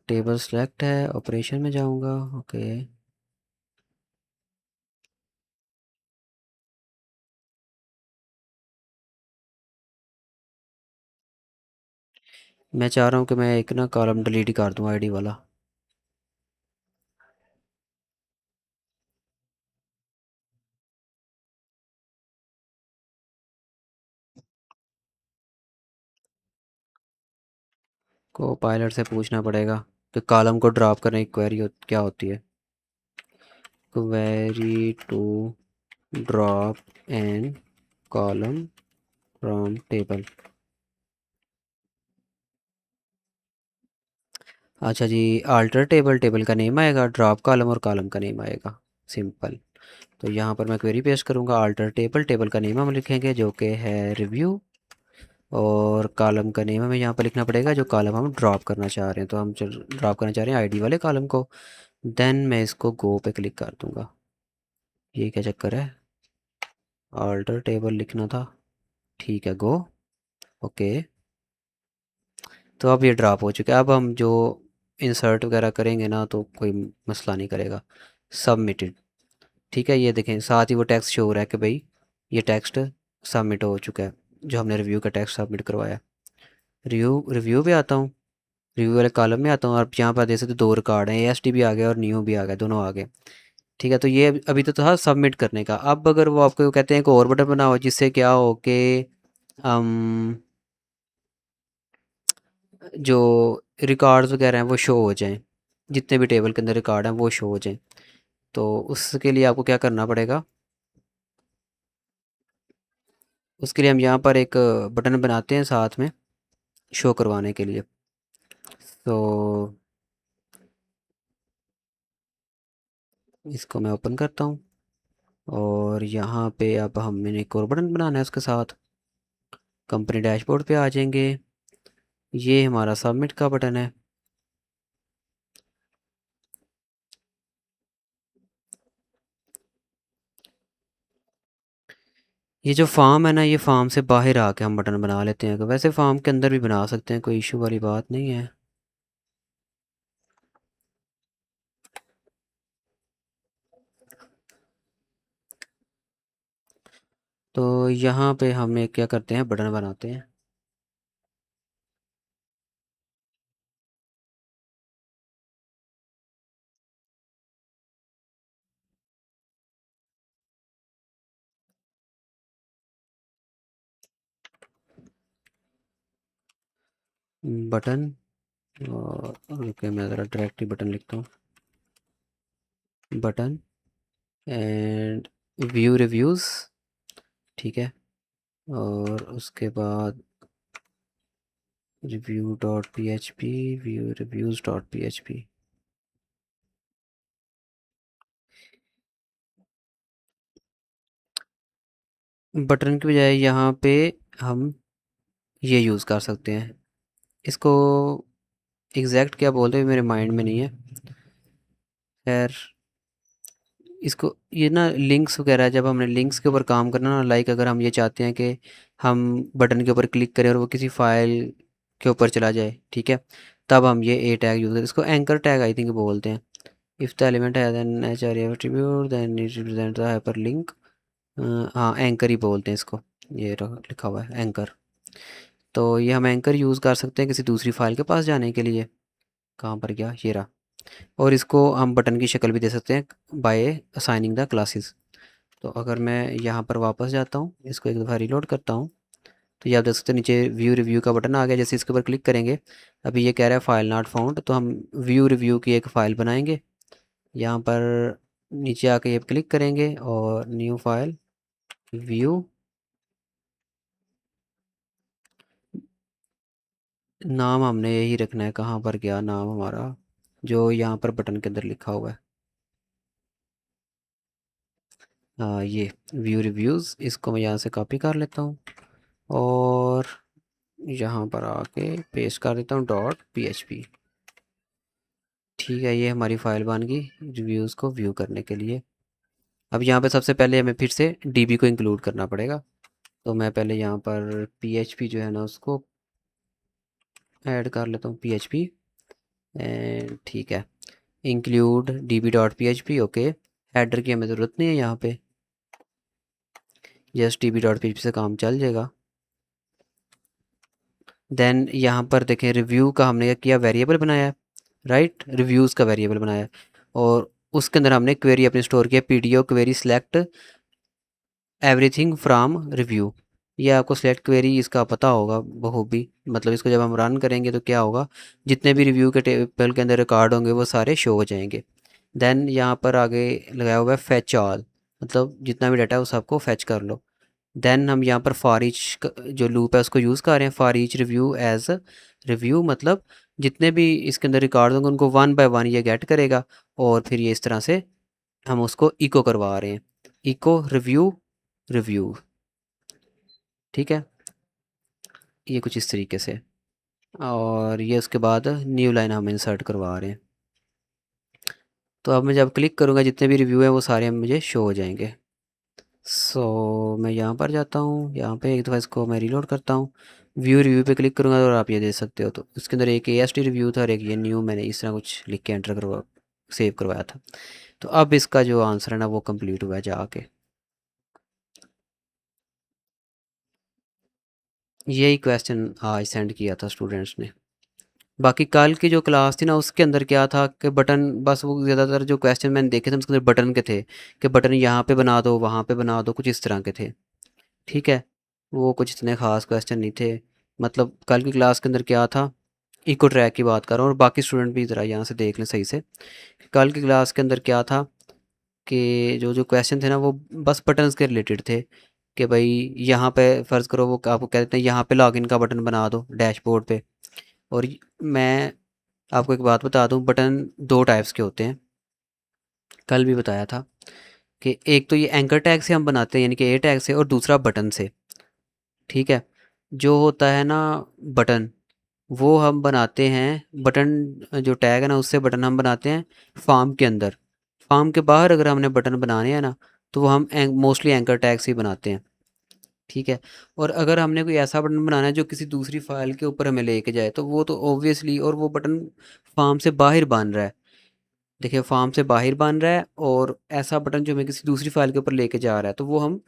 टेबल सेलेक्ट है, ऑपरेशन में जाऊँगा। ओके, मैं चाह रहा हूँ कि मैं एक ना कॉलम डिलीट कर दूँ आईडी वाला। को पायलट से पूछना पड़ेगा कि कॉलम को ड्रॉप करने की क्वेरी क्या होती है। Query to drop an column from table. अच्छा जी, आल्टर टेबल, टेबल का नेम आएगा, ड्रॉप कॉलम और कॉलम का नेम आएगा। सिंपल। तो यहाँ पर मैं क्वेरी पेस्ट करूँगा, आल्टर टेबल, टेबल का नेम हम लिखेंगे जो कि है रिव्यू, और कॉलम का नेम हमें यहाँ पर लिखना पड़ेगा जो कॉलम हम ड्रॉप करना चाह रहे हैं। तो हम ड्रॉप करना चाह रहे हैं आईडी वाले कॉलम को। देन मैं इसको गो पे क्लिक कर दूँगा। ये क्या चक्कर है, ऑल्टर टेबल लिखना था। ठीक है, गो। ओके, तो अब ये ड्रॉप हो चुका है। अब हम जो इंसर्ट वगैरह करेंगे ना तो कोई मसला नहीं करेगा। सबमिटेड। ठीक है, ये देखें साथ ही वो टेक्स्ट शो हो रहा है कि भाई ये टेक्स्ट सबमिट हो चुका है, जो हमने रिव्यू का टेक्स्ट सबमिट करवाया। रिव्यू रिव्यू पे आता हूँ, रिव्यू वाले कॉलम में आता हूँ और यहाँ पर देख सकते दो रिकॉर्ड हैं, AST भी आ गया और न्यू भी आ गया, दोनों आ गए। ठीक है, तो ये अभी तो था सबमिट करने का। अब अगर वो आपको कहते हैं कि और बटन बनाओ जिससे क्या हो कि हम जो रिकॉर्ड्स वगैरह हैं वो शो हो जाएं, जितने भी टेबल के अंदर रिकॉर्ड हैं वो शो हो जाएं। तो उसके लिए आपको क्या करना पड़ेगा, उसके लिए हम यहाँ पर एक बटन बनाते हैं साथ में, शो करवाने के लिए। तो इसको मैं ओपन करता हूँ और यहाँ पे अब हमने एक और बटन बनाना है उसके साथ। कंपनी डैशबोर्ड पे आ जाएंगे, ये हमारा सबमिट का बटन है। ये जो फॉर्म है ना, ये फॉर्म से बाहर आके हम बटन बना लेते हैं, वैसे फॉर्म के अंदर भी बना सकते हैं, कोई इशू वाली बात नहीं है। तो यहाँ पे हम एक क्या करते हैं, बटन बनाते हैं। बटन, और रुके मैं ज़रा डायरेक्टली बटन लिखता हूँ। बटन एंड व्यू रिव्यूज़, ठीक है। और उसके बाद review dot P H P, view reviews dot P H P. Button की बजाय यहाँ पे हम ये यूज़ कर सकते हैं। इसको एग्जैक्ट क्या बोलते हैं मेरे माइंड में नहीं है, खैर। इसको ये ना लिंक्स वगैरह, जब हमने लिंक्स के ऊपर काम करना ना, लाइक अगर हम ये चाहते हैं कि हम बटन के ऊपर क्लिक करें और वो किसी फाइल के ऊपर चला जाए, ठीक है, तब हम ये ए टैग यूज़ करते हैं। इसको एंकर टैग आई थिंक बोलते हैं। इफ़ द एलिमेंट है then H R attribute then it represent the hyperlink. हाँ, एंकर ही बोलते हैं इसको, ये लिखा हुआ है एंकर। तो ये हम एंकर यूज़ कर सकते हैं किसी दूसरी फाइल के पास जाने के लिए। कहाँ पर गया, ये रहा। और इसको हम बटन की शक्ल भी दे सकते हैं बाय असाइनिंग द क्लासेस। तो अगर मैं यहाँ पर वापस जाता हूँ, इसको एक दफ़ा रीलोड करता हूँ, तो ये आप देख सकते हैं नीचे व्यू रिव्यू का बटन आ गया। जैसे इसके ऊपर क्लिक करेंगे, अभी ये कह रहा है फाइल नॉट फाउंड, तो हम व्यू रिव्यू की एक फ़ाइल बनाएंगे। यहाँ पर नीचे आके ये क्लिक करेंगे और न्यू फाइल व्यू, नाम हमने यही रखना है। कहाँ पर गया नाम हमारा, जो यहाँ पर बटन के अंदर लिखा हुआ है। ये व्यू रिव्यूज़, इसको मैं यहाँ से कॉपी कर लेता हूँ और यहाँ पर आके पेस्ट कर देता हूँ डॉट पीएचपी। ठीक है, ये हमारी फ़ाइल बन गई रिव्यूज़ को व्यू करने के लिए। अब यहाँ पे सबसे पहले हमें फिर से डीबी को इंक्लूड करना पड़ेगा। तो मैं पहले यहाँ पर पीएचपी जो है ना उसको ऐड कर लेता हूँ, पीएचपी एंड ठीक है, include dB dot PHP. Okay, header की हमें ज़रूरत नहीं है यहाँ पे, जस्ट डीबी डॉट पीएचपी से काम चल जाएगा। देन यहाँ पर देखें, रिव्यू का हमने क्या किया, वेरिएबल बनाया है, राइट, रिव्यूज़ का वेरिएबल बनाया है। और उसके अंदर हमने क्वेरी अपनी स्टोर किया, PDO query select everything from review. ये आपको सेलेक्ट क्वेरी इसका पता होगा बखूबी, मतलब इसको जब हम रन करेंगे तो क्या होगा, जितने भी रिव्यू के टेबल के अंदर रिकॉर्ड होंगे वो सारे शो हो जाएंगे। देन यहाँ पर आगे लगाया हुआ है फैच ऑल, मतलब जितना भी डाटा है वो सबको फैच कर लो। देन हम यहाँ पर फॉर ईच जो लूप है उसको यूज़ कर रहे हैं, for each review as review, मतलब जितने भी इसके अंदर रिकॉर्ड होंगे उनको वन बाय वन ये गेट करेगा और फिर ये इस तरह से हम उसको इको करवा रहे हैं, इको रिव्यू रिव्यू। ठीक है, ये कुछ इस तरीके से। और ये उसके बाद न्यू लाइन हम इंसर्ट करवा रहे हैं। तो अब मैं जब क्लिक करूँगा जितने भी रिव्यू हैं वो सारे मुझे शो हो जाएंगे। मैं यहाँ पर जाता हूँ, यहाँ पे एक दफ़ा इसको मैं रीलोड करता हूँ, व्यू रिव्यू पे क्लिक करूँगा और आप ये देख सकते हो। तो इसके अंदर एक AST रिव्यू था और एक ये न्यू, मैंने इस तरह कुछ लिख के एंटर करवा सेव करवाया था। तो अब इसका जो आंसर है ना वो कंप्लीट हुआ है जाके। यही क्वेश्चन आज सेंड किया था स्टूडेंट्स ने। बाकी कल की जो क्लास थी ना उसके अंदर क्या था कि बटन, बस वो ज़्यादातर जो क्वेश्चन मैंने देखे थे उसके अंदर बटन के थे कि बटन यहाँ पे बना दो वहाँ पे बना दो, कुछ इस तरह के थे। ठीक है, वो कुछ इतने ख़ास क्वेश्चन नहीं थे। मतलब कल की क्लास के अंदर क्या था, इको ट्रैक की बात कर रहा हूँ, और बाकी स्टूडेंट भी ज़रा यहाँ से देख लें सही से। कल की क्लास के अंदर क्या था कि जो जो क्वेश्चन थे ना वो बस बटन्स के रिलेटेड थे। कि भाई यहाँ पे फ़र्ज़ करो वो आपको कह देते हैं यहाँ पे लॉगिन का बटन बना दो डैशबोर्ड पे। और मैं आपको एक बात बता दूं, बटन दो टाइप्स के होते हैं, कल भी बताया था कि एक तो ये एंकर टैग से हम बनाते हैं यानी कि ए टैग से, और दूसरा बटन से। ठीक है, जो होता है ना बटन, वो हम बनाते हैं बटन, जो टैग है ना उससे बटन हम बनाते हैं फॉर्म के अंदर। फॉर्म के बाहर अगर हमने बटन बनाने हैं ना तो वो हम मोस्टली एंकर टैग से ही बनाते हैं। ठीक है, और अगर हमने कोई ऐसा बटन बनाना है जो किसी दूसरी फाइल के ऊपर हमें लेके जाए तो वो तो ऑब्वियसली, और वो बटन फॉर्म से बाहर बन रहा है, देखिए फॉर्म से बाहर बन रहा है, और ऐसा बटन जो हमें किसी दूसरी फाइल के ऊपर लेके जा रहा है तो वो हम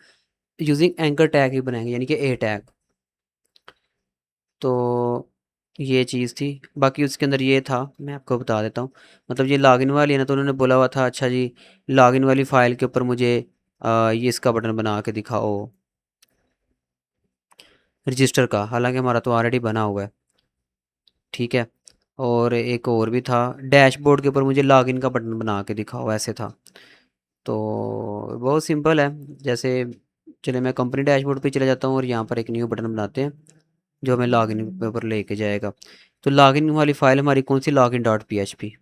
यूजिंग एंकर टैग ही बनाएंगे यानी कि ए टैग। तो ये चीज़ थी, बाकी उसके अंदर ये था, मैं आपको बता देता हूँ। मतलब ये लॉगिन वाली है ना, तो उन्होंने बोला हुआ था अच्छा जी लॉगिन वाली फ़ाइल के ऊपर मुझे ये इसका बटन बना के दिखाओ रजिस्टर का, हालांकि हमारा तो ऑलरेडी बना हुआ है। ठीक है, और एक और भी था, डैशबोर्ड के ऊपर मुझे लॉगिन का बटन बना के दिखाओ, ऐसे था। तो बहुत सिंपल है, जैसे चले मैं कंपनी डैशबोर्ड पे चले जाता हूँ और यहाँ पर एक न्यू बटन बनाते हैं जो हमें लॉगिन पे ऊपर लेके जाएगा। तो लॉगिन वाली फ़ाइल हमारी कौन सी, login dot P H P,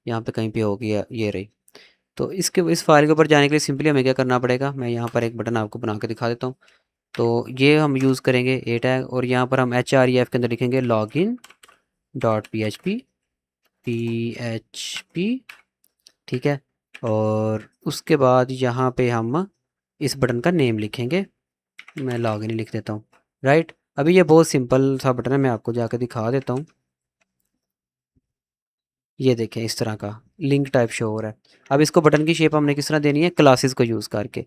यहाँ पे कहीं पे होगी ये रही। तो इसके इस फाइल के ऊपर जाने के लिए सिंपली हमें क्या करना पड़ेगा, मैं यहाँ पर एक बटन आपको बना के दिखा देता हूँ। तो ये हम यूज़ करेंगे ए टैग, और यहाँ पर हम एच आर ई एफ के अंदर लिखेंगे login dot P H P, P H P. ठीक है, और उसके बाद यहाँ पे हम इस बटन का नेम लिखेंगे, मैं लॉगिन ही लिख देता हूँ। राइट, अभी ये बहुत सिंपल सा बटन है, मैं आपको जाकर दिखा देता हूँ। ये देखें इस तरह का लिंक टाइप शो हो रहा है। अब इसको बटन की शेप हमने किस तरह देनी है, क्लासेस को यूज़ करके।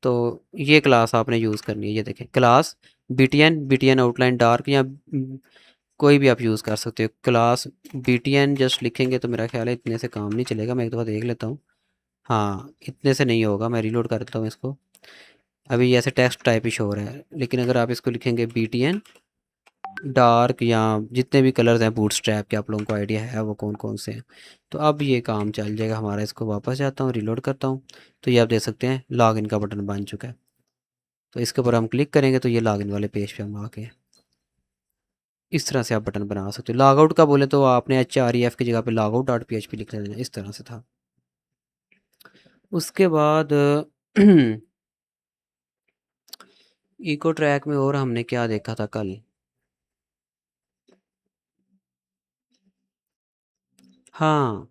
तो ये क्लास आपने यूज़ करनी है, ये देखें class B T N outline dark, या कोई भी आप यूज़ कर सकते हो क्लास btn जस्ट लिखेंगे तो मेरा ख्याल है इतने से काम नहीं चलेगा, मैं एक दफ़ा देख लेता हूँ। हाँ, इतने से नहीं होगा, मैं रीलोड कर देता हूँ इसको। अभी ऐसे टेक्स्ट टाइप ही शो हो रहा है, लेकिन अगर आप इसको लिखेंगे btn डार्क, या जितने भी कलर्स हैं बूट स्ट्रैप के आप लोगों को आइडिया है वो कौन कौन से हैं, तो अब ये काम चल जाएगा हमारा। इसको वापस जाता हूँ, रीलोड करता हूँ, तो ये आप देख सकते हैं लॉगिन का बटन बन चुका है। तो इसके ऊपर हम क्लिक करेंगे तो ये लॉगिन वाले पेज पे हम आ गए। इस तरह से आप बटन बना सकते हो। लॉग आउट का बोले तो आपने एच आर ई एफ की जगह पे log out dot P H P लिख लेना, इस तरह से था। उसके बाद इको ट्रैक में और हमने क्या देखा था कल, हाँ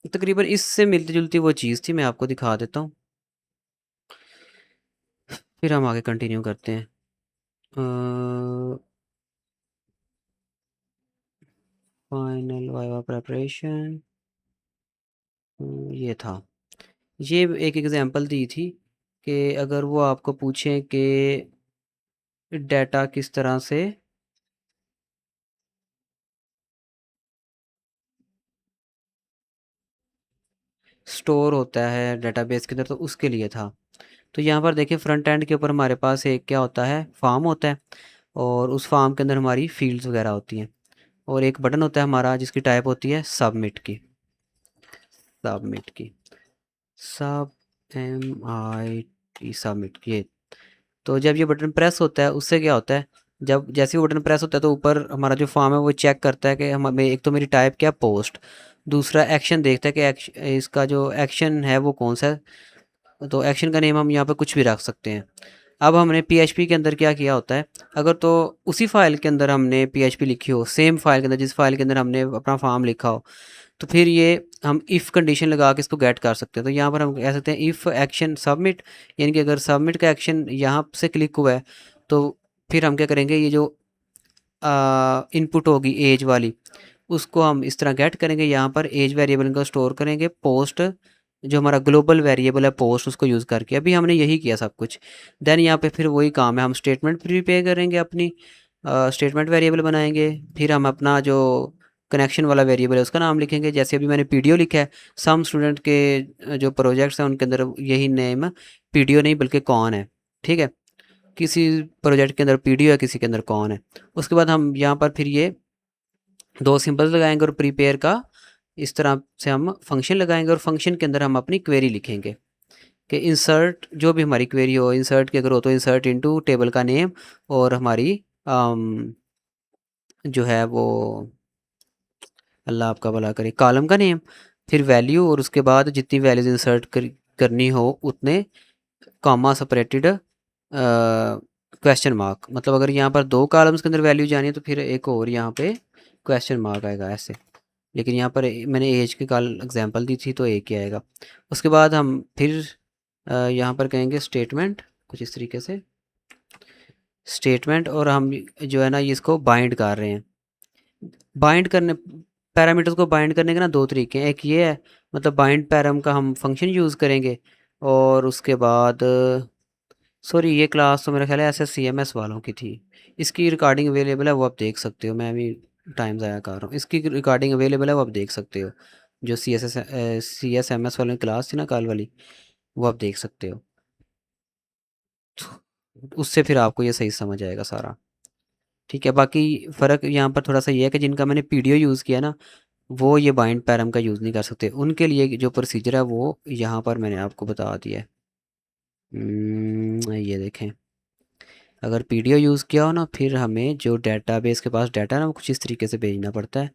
तकरीबन इससे मिलती जुलती वो चीज़ थी, मैं आपको दिखा देता हूँ, फिर हम आगे कंटिन्यू करते हैं। फाइनल वाइवा प्रेपरेशन, ये था, ये एक एग्जांपल दी थी कि अगर वो आपको पूछें कि डाटा किस तरह से स्टोर होता है डेटाबेस के अंदर, तो उसके लिए था। तो यहाँ पर देखिए फ्रंट एंड के ऊपर हमारे पास एक क्या होता है, फॉर्म होता है, और उस फॉर्म के अंदर हमारी फील्ड्स वगैरह होती हैं, और एक बटन होता है हमारा जिसकी टाइप होती है सबमिट की, सबमिट की, सब MIT सबमिट की। तो जब ये बटन प्रेस होता है उससे क्या होता है, जब जैसे वो बटन प्रेस होता है तो ऊपर हमारा जो फॉर्म है वो चेक करता है कि हमें, एक तो मेरी टाइप क्या पोस्ट, दूसरा एक्शन देखता है कि इसका जो एक्शन है वो कौन सा है। तो एक्शन का नेम हम यहाँ पे कुछ भी रख सकते हैं। अब हमने पीएचपी के अंदर क्या किया होता है, अगर तो उसी फाइल के अंदर हमने पीएचपी लिखी हो, सेम फाइल के अंदर जिस फाइल के अंदर हमने अपना फॉर्म लिखा हो, तो फिर ये हम इफ़ कंडीशन लगा के इसको गेट कर सकते हैं। तो यहाँ पर हम कह सकते हैं इफ़ एक्शन सबमिट, यानी कि अगर सबमिट का एक्शन यहाँ से क्लिक हुआ है तो फिर हम क्या करेंगे, ये जो इनपुट होगी एज वाली, उसको हम इस तरह गेट करेंगे, यहाँ पर एज वेरिएबल को स्टोर करेंगे, पोस्ट जो हमारा ग्लोबल वेरिएबल है पोस्ट उसको यूज़ करके। अभी हमने यही किया सब कुछ। देन यहाँ पे फिर वही काम है, हम स्टेटमेंट प्रीपेयर करेंगे अपनी, स्टेटमेंट वेरिएबल बनाएंगे, फिर हम अपना जो कनेक्शन वाला वेरिएबल है उसका नाम लिखेंगे। जैसे अभी मैंने पीडीओ लिखा है, सम स्टूडेंट के जो प्रोजेक्ट्स हैं उनके अंदर यही नेम पीडीओ नहीं बल्कि कौन है। ठीक है, किसी प्रोजेक्ट के अंदर पीडीओ है, किसी के अंदर कौन है। उसके बाद हम यहाँ पर फिर ये दो सिंबल्स लगाएंगे, और प्रीपेयर का इस तरह से हम फंक्शन लगाएंगे, और फंक्शन के अंदर हम अपनी क्वेरी लिखेंगे। कि इंसर्ट जो भी हमारी क्वेरी हो, इंसर्ट की अगर हो तो इंसर्ट इनटू टेबल का नेम, और हमारी जो है वो, अल्लाह आपका भला करे, कॉलम का नेम, फिर वैल्यू, और उसके बाद जितनी वैल्यूज इंसर्ट करनी हो उतने कॉमा सेपरेटेड क्वेश्चन मार्क। मतलब अगर यहाँ पर 2 कॉलम्स के अंदर वैल्यू जानी है तो फिर एक और यहाँ पे क्वेश्चन मार्क आएगा ऐसे। लेकिन यहाँ पर मैंने एज की कॉल एग्जांपल दी थी तो एक ही आएगा। उसके बाद हम फिर यहाँ पर कहेंगे स्टेटमेंट, कुछ इस तरीके से स्टेटमेंट, और हम जो है ना ये इसको बाइंड कर रहे हैं। बाइंड करने, पैरामीटर्स को बाइंड करने के ना 2 तरीके हैं। एक ये है, मतलब बाइंड पैराम का हम फंक्शन यूज़ करेंगे, और उसके बाद सॉरी ये क्लास तो मेरा ख्याल है SSCMS वालों की थी। इसकी रिकॉर्डिंग अवेलेबल है, वो आप देख सकते हो। मैं भी टाइम ज़ाया कर रहा हूँ, इसकी रिकॉर्डिंग अवेलेबल है, वो आप देख सकते हो। जो CSMS वाली क्लास थी ना कल वाली, वो आप देख सकते हो। उससे फिर आपको ये सही समझ आएगा सारा। ठीक है, बाकी फ़र्क यहाँ पर थोड़ा सा ये है कि जिनका मैंने पीडीओ यूज़ किया ना, वो ये बाइंड पैरम का यूज़ नहीं कर सकते। उनके लिए जो प्रोसीजर है वो यहाँ पर मैंने आपको बता दिया है। ये देखें, अगर पीडीओ यूज़ किया हो ना, फिर हमें जो डेटाबेस के पास डाटा है ना, वो कुछ इस तरीके से भेजना पड़ता है।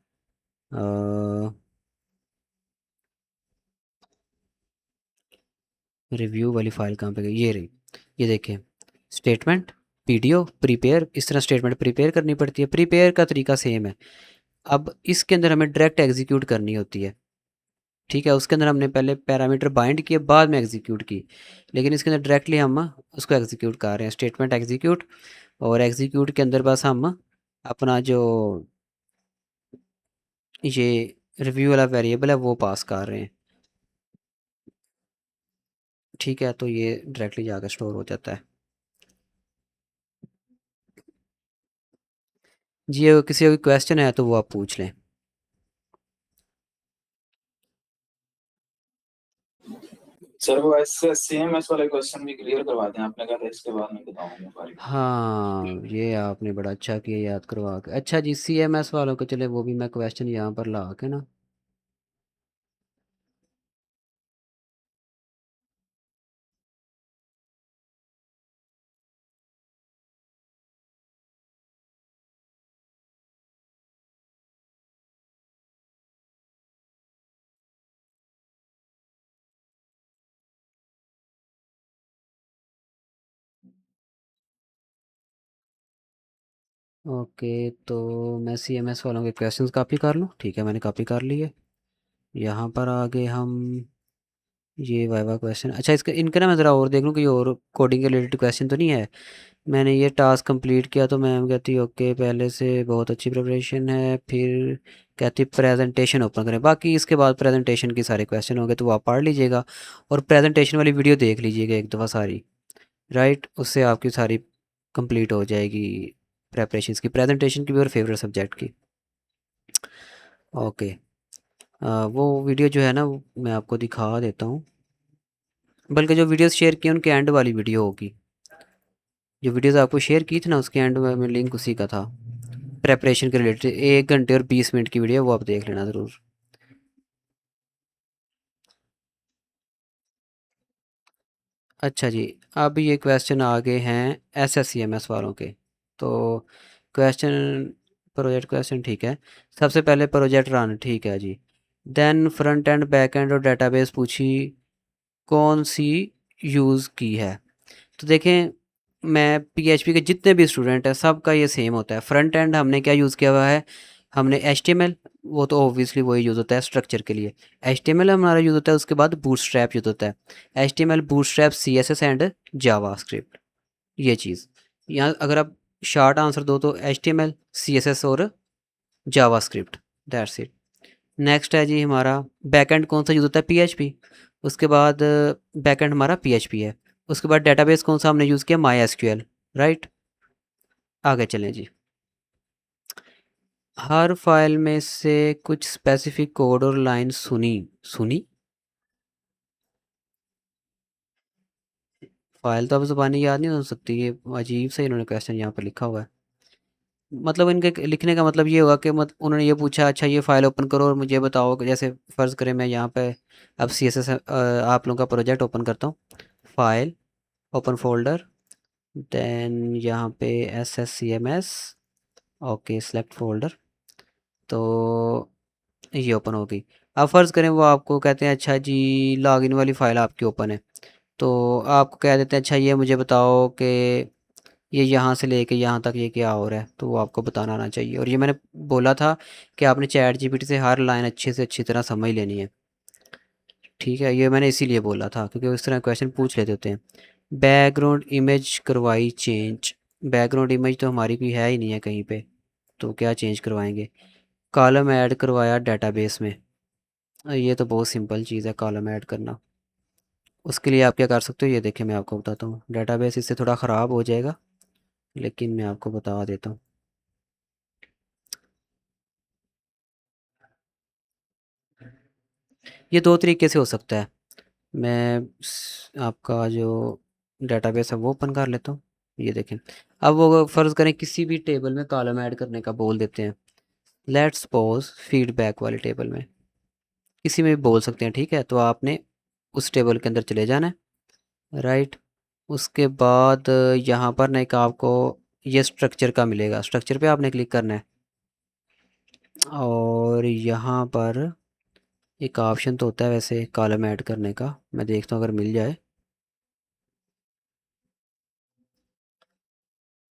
रिव्यू वाली फ़ाइल कहाँ पे गई, ये रही। ये देखें, स्टेटमेंट, पीडीओ, प्रिपेयर, इस तरह स्टेटमेंट प्रिपेयर करनी पड़ती है। प्रिपेयर का तरीका सेम है। अब इसके अंदर हमें डायरेक्ट एग्जीक्यूट करनी होती है। ठीक है, उसके अंदर हमने पहले पैरामीटर बाइंड किए, बाद में एग्जीक्यूट की। लेकिन इसके अंदर डायरेक्टली हम उसको एग्जीक्यूट कर रहे हैं, स्टेटमेंट एग्जीक्यूट। और एग्जीक्यूट के अंदर बस हम अपना जो ये रिव्यू वाला वेरिएबल है वो पास कर रहे हैं। ठीक है, तो ये डायरेक्टली जाकर स्टोर हो जाता है। जी अगर किसी का कोई क्वेश्चन है तो वो आप पूछ लें। सर वो ऐसे CMS वाले क्वेश्चन भी क्लियर करवा दें, आपने कहा था इसके बाद मैं बताऊंगा बारी में। हाँ, ये आपने बड़ा अच्छा किया याद करवा के। अच्छा जी, CMS वालों को चले वो भी मैं क्वेश्चन यहाँ पर ला के ना, ओके, तो मैं CMS वालों के क्वेश्चंस कॉपी कर लूँ। ठीक है, मैंने कॉपी कर लिए। यहाँ पर आगे हम ये वाइवा क्वेश्चन, अच्छा इसका इनका ना मैं ज़रा और देख लूँ कि और कोडिंग के रिलेटेड क्वेश्चन तो नहीं है। मैंने ये टास्क कंप्लीट किया तो मैम कहती ओके पहले से बहुत अच्छी प्रिपरेशन है, फिर कहती प्रेजेंटेशन ओपन करें। बाकी इसके बाद प्रेजेंटेशन के सारे क्वेश्चन हो गए तो वो आप पढ़ लीजिएगा, और प्रेजेंटेशन वाली वीडियो देख लीजिएगा एक दफ़ा सारी। राइट, उससे आपकी सारी कंप्लीट हो जाएगी प्रेपरेशन की, प्रेजेंटेशन की भी और फेवरेट सब्जेक्ट की। ओके, वो वीडियो जो है ना वो मैं आपको दिखा देता हूँ। बल्कि जो वीडियोस शेयर किए उनके एंड वाली वीडियो होगी। जो वीडियोस आपको शेयर की थी ना उसके एंड में लिंक उसी का था। प्रेपरेशन के रिलेटेड 1 घंटे और 20 मिनट की वीडियो, वो आप देख लेना ज़रूर। अच्छा जी, अब ये क्वेश्चन आ गए हैं SSCMS वालों के। तो क्वेश्चन, प्रोजेक्ट क्वेश्चन ठीक है। सबसे पहले प्रोजेक्ट रन, ठीक है जी। Then front end back end और डेटाबेस पूछी कौन सी यूज़ की है। तो देखें, मैं PHP के जितने भी स्टूडेंट हैं सबका ये सेम होता है। फ्रंट एंड हमने क्या यूज़ किया हुआ है, हमने HTML, वो तो ऑब्वियसली वही यूज़ होता है स्ट्रक्चर के लिए। HTML हमारा यूज़ होता है, उसके बाद बूटस्ट्रैप यूज़ होता है। HTML, bootstrap, CSS and JavaScript, ये चीज़। यहाँ अगर आप शॉर्ट आंसर दो तो HTML, CSS और जावास्क्रिप्ट, दैट्स इट। नेक्स्ट है जी हमारा बैकएंड कौन सा यूज़ होता है, PHP। उसके बाद बैकएंड हमारा PHP है। उसके बाद डेटाबेस कौन सा हमने यूज़ किया, MySQL। राइट, आगे चलें जी। हर फाइल में से कुछ स्पेसिफिक कोड और लाइन सुनी, सुनी, फाइल तो अब ज़ुबानी याद नहीं हो सकती, ये अजीब सा इन्होंने क्वेश्चन यहाँ पर लिखा हुआ है। मतलब इनके लिखने का मतलब ये होगा कि उन्होंने ये पूछा, अच्छा ये फ़ाइल ओपन करो और मुझे बताओ कि जैसे फ़र्ज़ करें मैं यहाँ पे अब CSS आप लोगों का प्रोजेक्ट ओपन करता हूँ। फाइल, ओपन फोल्डर, देन यहाँ पे SSCMS, ओके सेलेक्ट फोल्डर, तो ये ओपन होगी। अब फ़र्ज़ करें वो आपको कहते हैं अच्छा जी लॉगिन वाली फ़ाइल आपकी ओपन है, तो आपको कह देते हैं अच्छा ये मुझे बताओ कि ये यहाँ से लेके यहाँ तक ये क्या हो रहा है, तो वो आपको बताना आना चाहिए। और ये मैंने बोला था कि आपने चैट जीपीटी से हर लाइन अच्छे से अच्छी तरह समझ लेनी है। ठीक है, ये मैंने इसीलिए बोला था क्योंकि उस तरह क्वेश्चन पूछ लेते होते हैं। बैकग्राउंड इमेज करवाई चेंज, बैकग्राउंड इमेज तो हमारी कोई है ही नहीं है कहीं पे, तो क्या चेंज करवाएंगे। कॉलम ऐड करवाया डेटाबेस में, ये तो बहुत सिंपल चीज़ है कॉलम ऐड करना। उसके लिए आप क्या कर सकते हो, ये देखिए मैं आपको बताता हूँ। डेटाबेस इससे थोड़ा ख़राब हो जाएगा, लेकिन मैं आपको बता देता हूँ। ये दो तरीके से हो सकता है। मैं आपका जो डेटाबेस है वो ओपन कर लेता हूँ। ये देखें, अब वो फ़र्ज़ करें किसी भी टेबल में कॉलम ऐड करने का बोल देते हैं। लेट्स सपोज फीडबैक वाले टेबल में, किसी में भी बोल सकते हैं, ठीक है। तो आपने उस टेबल के अंदर चले जाना है, राइट। उसके बाद यहाँ पर ना एक आपको ये स्ट्रक्चर का मिलेगा, स्ट्रक्चर पे आपने क्लिक करना है। और यहाँ पर एक ऑप्शन तो होता है वैसे कॉलम ऐड करने का, मैं देखता हूँ अगर मिल जाए।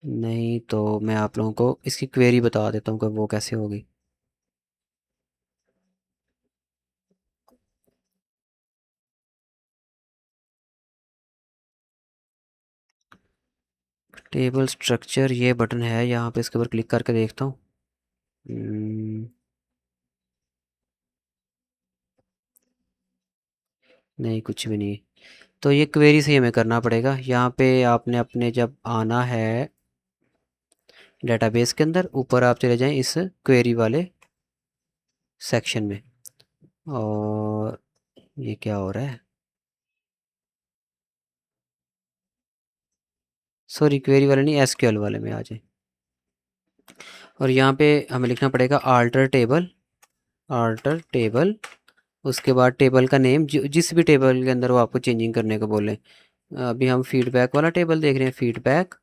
नहीं तो मैं आप लोगों को इसकी क्वेरी बता देता हूँ कि वो कैसे होगी। टेबल स्ट्रक्चर ये बटन है यहाँ पे, इसके ऊपर क्लिक करके देखता हूँ। नहीं कुछ भी नहीं। तो ये क्वेरी से ही हमें करना पड़ेगा। यहाँ पे आपने अपने जब आना है डेटाबेस के अंदर, ऊपर आप चले जाएं इस क्वेरी वाले सेक्शन में। और ये क्या हो रहा है, सॉरी क्वेरी वाले नहीं, एसक्यूएल वाले में आ जाए। और यहाँ पे हमें लिखना पड़ेगा आल्टर टेबल, आल्टर टेबल। उसके बाद टेबल का नेम, जिस भी टेबल के अंदर वो आपको चेंजिंग करने को बोले। अभी हम फीडबैक वाला टेबल देख रहे हैं, फीडबैक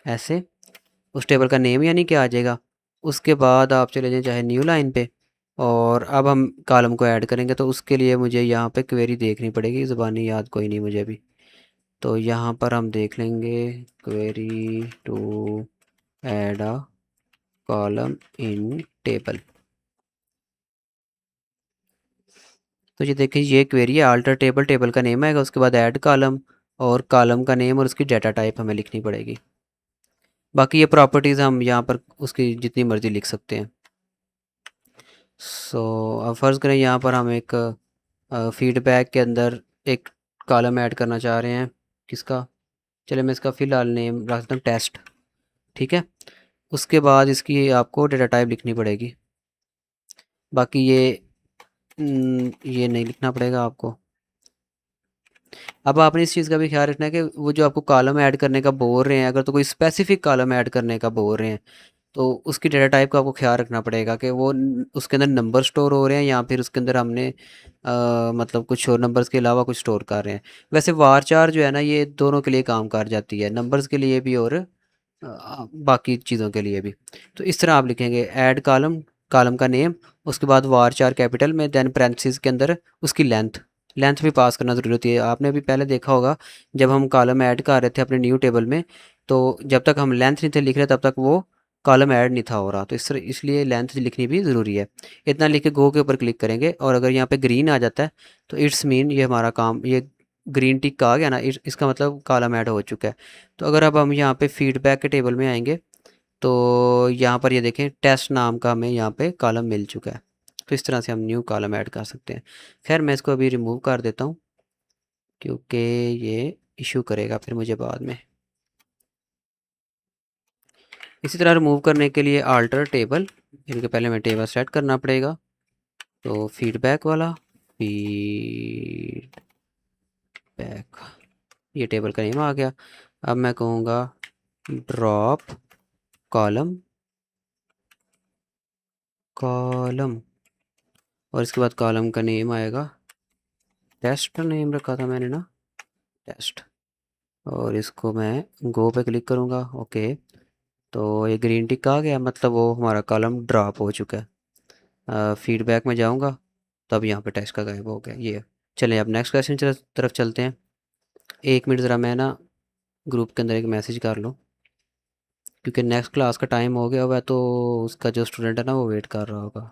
ऐसे उस टेबल का नेम यानी कि आ जाएगा। उसके बाद आप चले जाएं चाहे न्यू लाइन पे, और अब हम कॉलम को ऐड करेंगे, तो उसके लिए मुझे यहाँ पे क्वेरी देखनी पड़ेगी, ज़ुबानी याद कोई नहीं मुझे अभी। तो यहाँ पर हम देख लेंगे query to add a column in table. तो ये देखिए ये क्वेरी है, आल्टर टेबल, टेबल का नेम आएगा, उसके बाद ऐड कॉलम, और कॉलम का नेम और उसकी डाटा टाइप हमें लिखनी पड़ेगी। बाकी ये प्रॉपर्टीज़ हम यहाँ पर उसकी जितनी मर्ज़ी लिख सकते हैं। सो अब फ़र्ज़ करें यहाँ पर हम एक फीडबैक के अंदर एक कॉलम ऐड करना चाह रहे हैं। किसका, चले मैं इसका फ़िलहाल नेम रख देता हूँ टेस्ट, ठीक है। उसके बाद इसकी आपको डाटा टाइप लिखनी पड़ेगी। बाकी ये नहीं लिखना पड़ेगा आपको। अब आपने इस चीज़ का भी ख्याल रखना है कि वो जो आपको कॉलम ऐड करने का बोल रहे हैं, अगर तो कोई स्पेसिफिक कॉलम ऐड करने का बोल रहे हैं, तो उसकी डाटा टाइप का आपको ख्याल रखना पड़ेगा कि वो उसके अंदर नंबर स्टोर हो रहे हैं या फिर उसके अंदर हमने मतलब कुछ और नंबर्स के अलावा कुछ स्टोर कर रहे हैं। वैसे वार चार जो है ना, ये दोनों के लिए काम कर जाती है, नंबर्स के लिए भी और बाकी चीज़ों के लिए भी। तो इस तरह आप लिखेंगे ऐड कॉलम, कॉलम का नेम, उसके बाद वार चार कैपिटल में, देन पैरेंथेसिस के अंदर उसकी लेंथ, लेंथ भी पास करना ज़रूरी होती है। आपने भी पहले देखा होगा जब हम कॉलम ऐड कर रहे थे अपने न्यू टेबल में, तो जब तक हम लेंथ नहीं थे लिख रहे तब तक वो कॉलम ऐड नहीं था हो रहा, तो इसलिए लेंथ लिखनी भी ज़रूरी है। इतना लिख के गो के ऊपर क्लिक करेंगे, और अगर यहाँ पे ग्रीन आ जाता है तो इट्स मीन ये हमारा काम, ये ग्रीन टिक आ गया ना, इसका मतलब कॉलम ऐड हो चुका है। तो अगर अब हम यहाँ पे फीडबैक के टेबल में आएंगे, तो यहाँ पर ये देखें टेस्ट नाम का हमें यहाँ पे कॉलम मिल चुका है। तो इस तरह से हम न्यू कॉलम ऐड कर सकते हैं। खैर मैं इसको अभी रिमूव कर देता हूँ क्योंकि ये इशू करेगा फिर मुझे बाद में। इसी तरह रिमूव करने के लिए आल्टर टेबल, इनके पहले मैं टेबल सेट करना पड़ेगा। तो फीडबैक वाला, फीडबैक, ये टेबल का नेम आ गया। अब मैं कहूँगा ड्रॉप कॉलम, कॉलम और इसके बाद कॉलम का नेम आएगा, टेस्ट नेम रखा था मैंने ना, टेस्ट। और इसको मैं गो पे क्लिक करूँगा। ओके, तो ये ग्रीन टिक आ गया, मतलब वो हमारा कॉलम ड्रॉप हो चुका है। फीडबैक में जाऊँगा तब यहाँ पे टेस्ट का गायब हो गया ये। चलिए अब नेक्स्ट क्वेश्चन तरफ चलते हैं। 1 मिनट ज़रा मैं ना ग्रुप के अंदर एक मैसेज कर लूँ, क्योंकि नेक्स्ट क्लास का टाइम हो गया हुआ है, तो उसका जो स्टूडेंट है ना वो वेट कर रहा होगा।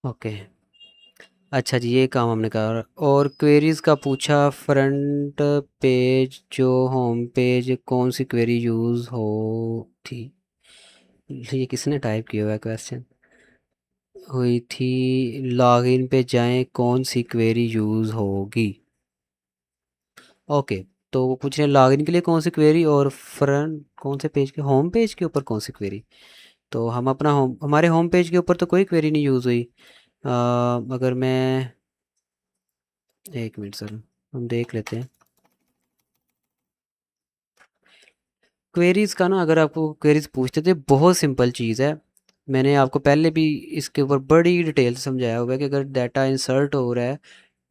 ओके, अच्छा जी, ये काम हमने करा। और क्वेरीज़ का पूछा, फ्रंट पेज जो होम पेज कौन सी क्वेरी यूज़ हो थी। ये किसने टाइप किया हुआ है क्वेश्चन, हुई थी, लॉगिन पे जाएं कौन सी क्वेरी यूज़ होगी। ओके, तो वो पूछ रहे हैं लॉगिन के लिए कौन सी क्वेरी और फ्रंट कौन से पेज के, होम पेज के ऊपर कौन सी क्वेरी। तो हम अपना हमारे होम पेज के ऊपर तो कोई क्वेरी नहीं यूज़ हुई। अगर मैं 1 मिनट सर, हम देख लेते हैं क्वेरीज़ का ना। अगर आपको क्वेरीज़ पूछते थे, बहुत सिंपल चीज़ है। मैंने आपको पहले भी इसके ऊपर बड़ी डिटेल से समझाया हुआ है कि अगर डाटा इंसर्ट हो रहा है,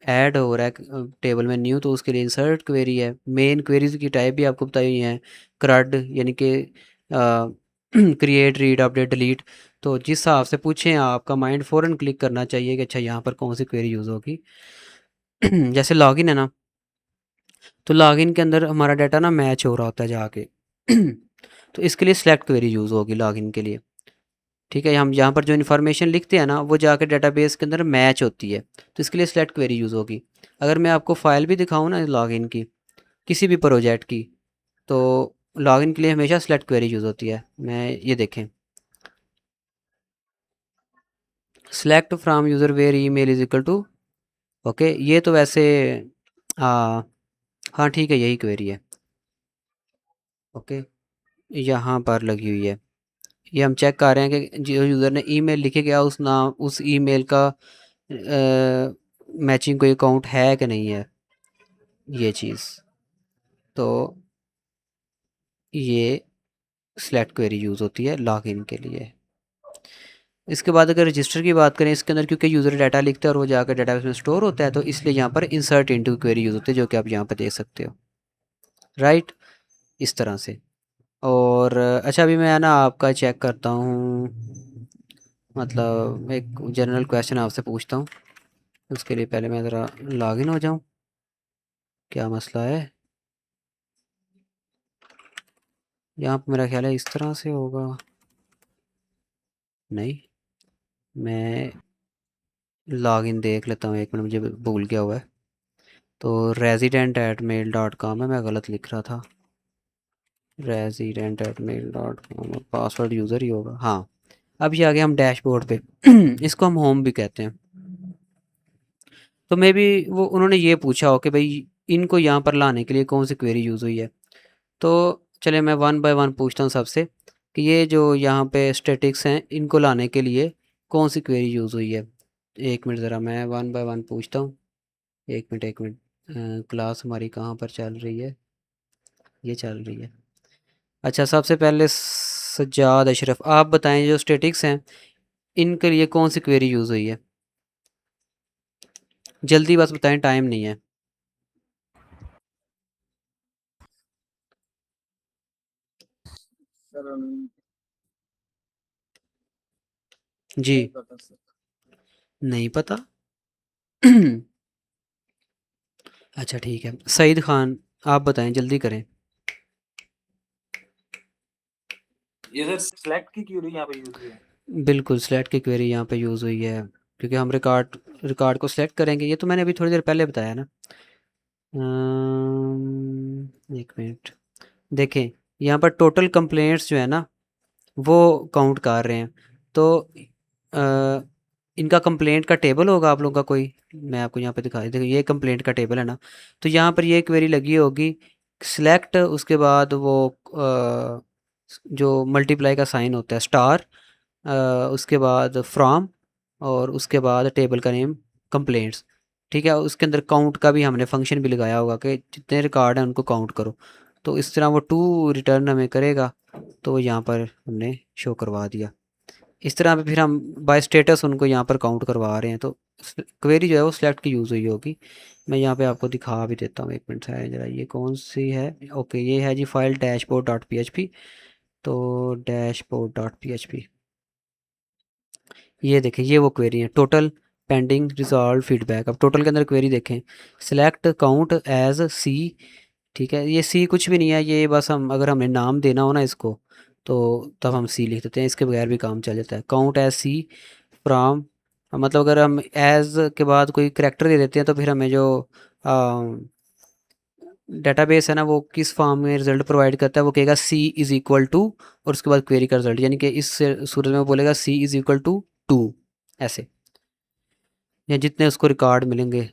ऐड हो रहा है टेबल में न्यू, तो उसके लिए इंसर्ट क्वेरी है। मेन क्वेरीज की टाइप भी आपको बताई हुई हैं, क्रड यानी कि क्रिएट, रीड, अपडेट, डिलीट। तो जिस हिसाब से पूछें आपका माइंड फ़ौरन क्लिक करना चाहिए कि अच्छा यहाँ पर कौन सी क्वेरी यूज़ होगी। जैसे लॉगिन है ना, तो लॉगिन के अंदर हमारा डाटा ना मैच हो रहा होता है जाके। तो इसके लिए सिलेक्ट क्वेरी यूज़ होगी लॉगिन के लिए। ठीक है, हम यहाँ पर जो इन्फॉर्मेशन लिखते हैं ना वो जाकर डेटाबेस के अंदर मैच होती है, तो इसके लिए सिलेक्ट क्वेरी यूज़ होगी। अगर मैं आपको फ़ाइल भी दिखाऊँ ना लॉगिन की, किसी भी प्रोजेक्ट की, तो लॉगिन के लिए हमेशा सिलेक्ट क्वेरी यूज़ होती है। मैं ये देखें, select from user where email is equal to, okay, ये तो वैसे आ, हाँ ठीक है, यही क्वेरी है। ओके, यहाँ पर लगी हुई है। ये हम चेक कर रहे हैं कि जो यूज़र ने ईमेल लिखे गया उस नाम, उस ईमेल का मैचिंग कोई अकाउंट है कि नहीं है, ये चीज़। तो ये सिलेक्ट क्वेरी यूज़ होती है लॉगिन के लिए। इसके बाद अगर रजिस्टर की बात करें, इसके अंदर क्योंकि यूज़र डाटा लिखता है और वो जाकर डाटाबेस में स्टोर होता है, तो इसलिए यहाँ पर इंसर्ट इनटू क्वेरी यूज़ होती है, जो कि आप यहाँ पर देख सकते हो। राइट, इस तरह से। और अच्छा, अभी मैं ना आपका चेक करता हूँ, मतलब एक जनरल क्वेश्चन आपसे पूछता हूँ। उसके लिए पहले मैं ज़रा लॉगिन हो जाऊँ, क्या मसला है। यहाँ पर मेरा ख्याल है इस तरह से होगा, नहीं, मैं लॉगिन देख लेता हूँ 1 मिनट, मुझे भूल गया हुआ है। तो resident@mail.com है, मैं गलत लिख रहा था, resident@mail.com, और पासवर्ड यूज़र ही होगा। हाँ, अभी आ गए हम डैशबोर्ड पे। इसको हम होम भी कहते हैं। तो मे बी वो उन्होंने ये पूछा हो कि भाई इनको यहाँ पर लाने के लिए कौन सी क्वेरी यूज़ हुई है। तो चलिए मैं वन बाय वन पूछता हूँ सबसे कि ये जो यहाँ पे स्टैटिक्स हैं इनको लाने के लिए कौन सी क्वेरी यूज़ हुई है। 1 मिनट ज़रा मैं वन बाय वन पूछता हूँ। 1 मिनट 1 मिनट, क्लास हमारी कहाँ पर चल रही है, ये चल रही है। अच्छा, सबसे पहले सज्जाद अशरफ, आप बताएं जो स्टैटिक्स हैं इनके लिए कौन सी क्वेरी यूज़ हुई है, जल्दी बस बताएं, टाइम नहीं है। सर जी, नहीं पता सर। नहीं पता। अच्छा ठीक है, सईद खान आप बताएं, जल्दी करें। ये सर सिलेक्ट की क्वेरी यहाँ पे यूज हुई है। बिल्कुल, सिलेक्ट की क्वेरी यहाँ पे यूज़ हुई है, क्योंकि हम रिकॉर्ड रिकॉर्ड को सिलेक्ट करेंगे। ये तो मैंने अभी थोड़ी देर पहले बताया ना। 1 मिनट, देखें यहाँ पर टोटल कंप्लेंट्स जो है ना वो काउंट कर रहे हैं। तो अ, इनका कंप्लेंट का टेबल होगा आप लोगों का कोई, मैं आपको यहाँ पे दिखा, देखो ये कंप्लेंट का टेबल है ना। तो यहाँ पर ये क्वेरी लगी होगी सिलेक्ट, उसके बाद वो जो मल्टीप्लाई का साइन होता है स्टार, उसके बाद फ्रॉम, और उसके बाद टेबल का नेम कंप्लेंट्स। ठीक है, उसके अंदर काउंट का भी हमने फंक्शन भी लगाया होगा कि जितने रिकॉर्ड हैं उनको काउंट करो। तो इस तरह वो 2 रिटर्न हमें करेगा, तो यहाँ पर हमने शो करवा दिया। इस तरह पे फिर हम बाय स्टेटस उनको यहाँ पर काउंट करवा रहे हैं, तो क्वेरी जो है वो सिलेक्ट की यूज़ हुई होगी। मैं यहाँ पे आपको दिखा भी देता हूँ, एक मिनट है ज़रा, ये कौन सी है। ओके, ये है जी file dashboard dot P H P. तो dashboard dot P H P, ये देखें, ये वो क्वेरी है, टोटल पेंडिंग रिजॉल्व फीडबैक। अब टोटल के अंदर क्वेरी देखें, सिलेक्ट काउंट एज सी। ठीक है, ये सी कुछ भी नहीं है, ये बस हम अगर हमें नाम देना हो ना इसको, तो तब हम सी लिख देते हैं, इसके बगैर भी काम चल जाता है। काउंट एज सी फ्राम, मतलब अगर हम एज के बाद कोई करेक्टर दे देते हैं तो फिर हमें जो डेटाबेस है ना वो किस फॉर्म में रिजल्ट प्रोवाइड करता है, वो कहेगा सी इज़ इक्वल टू, और उसके बाद क्वेरी का रिजल्ट, यानी कि इस सूरत में वो बोलेगा सी इज़ इक्वल टू 2, ऐसे, या जितने उसको रिकॉर्ड मिलेंगे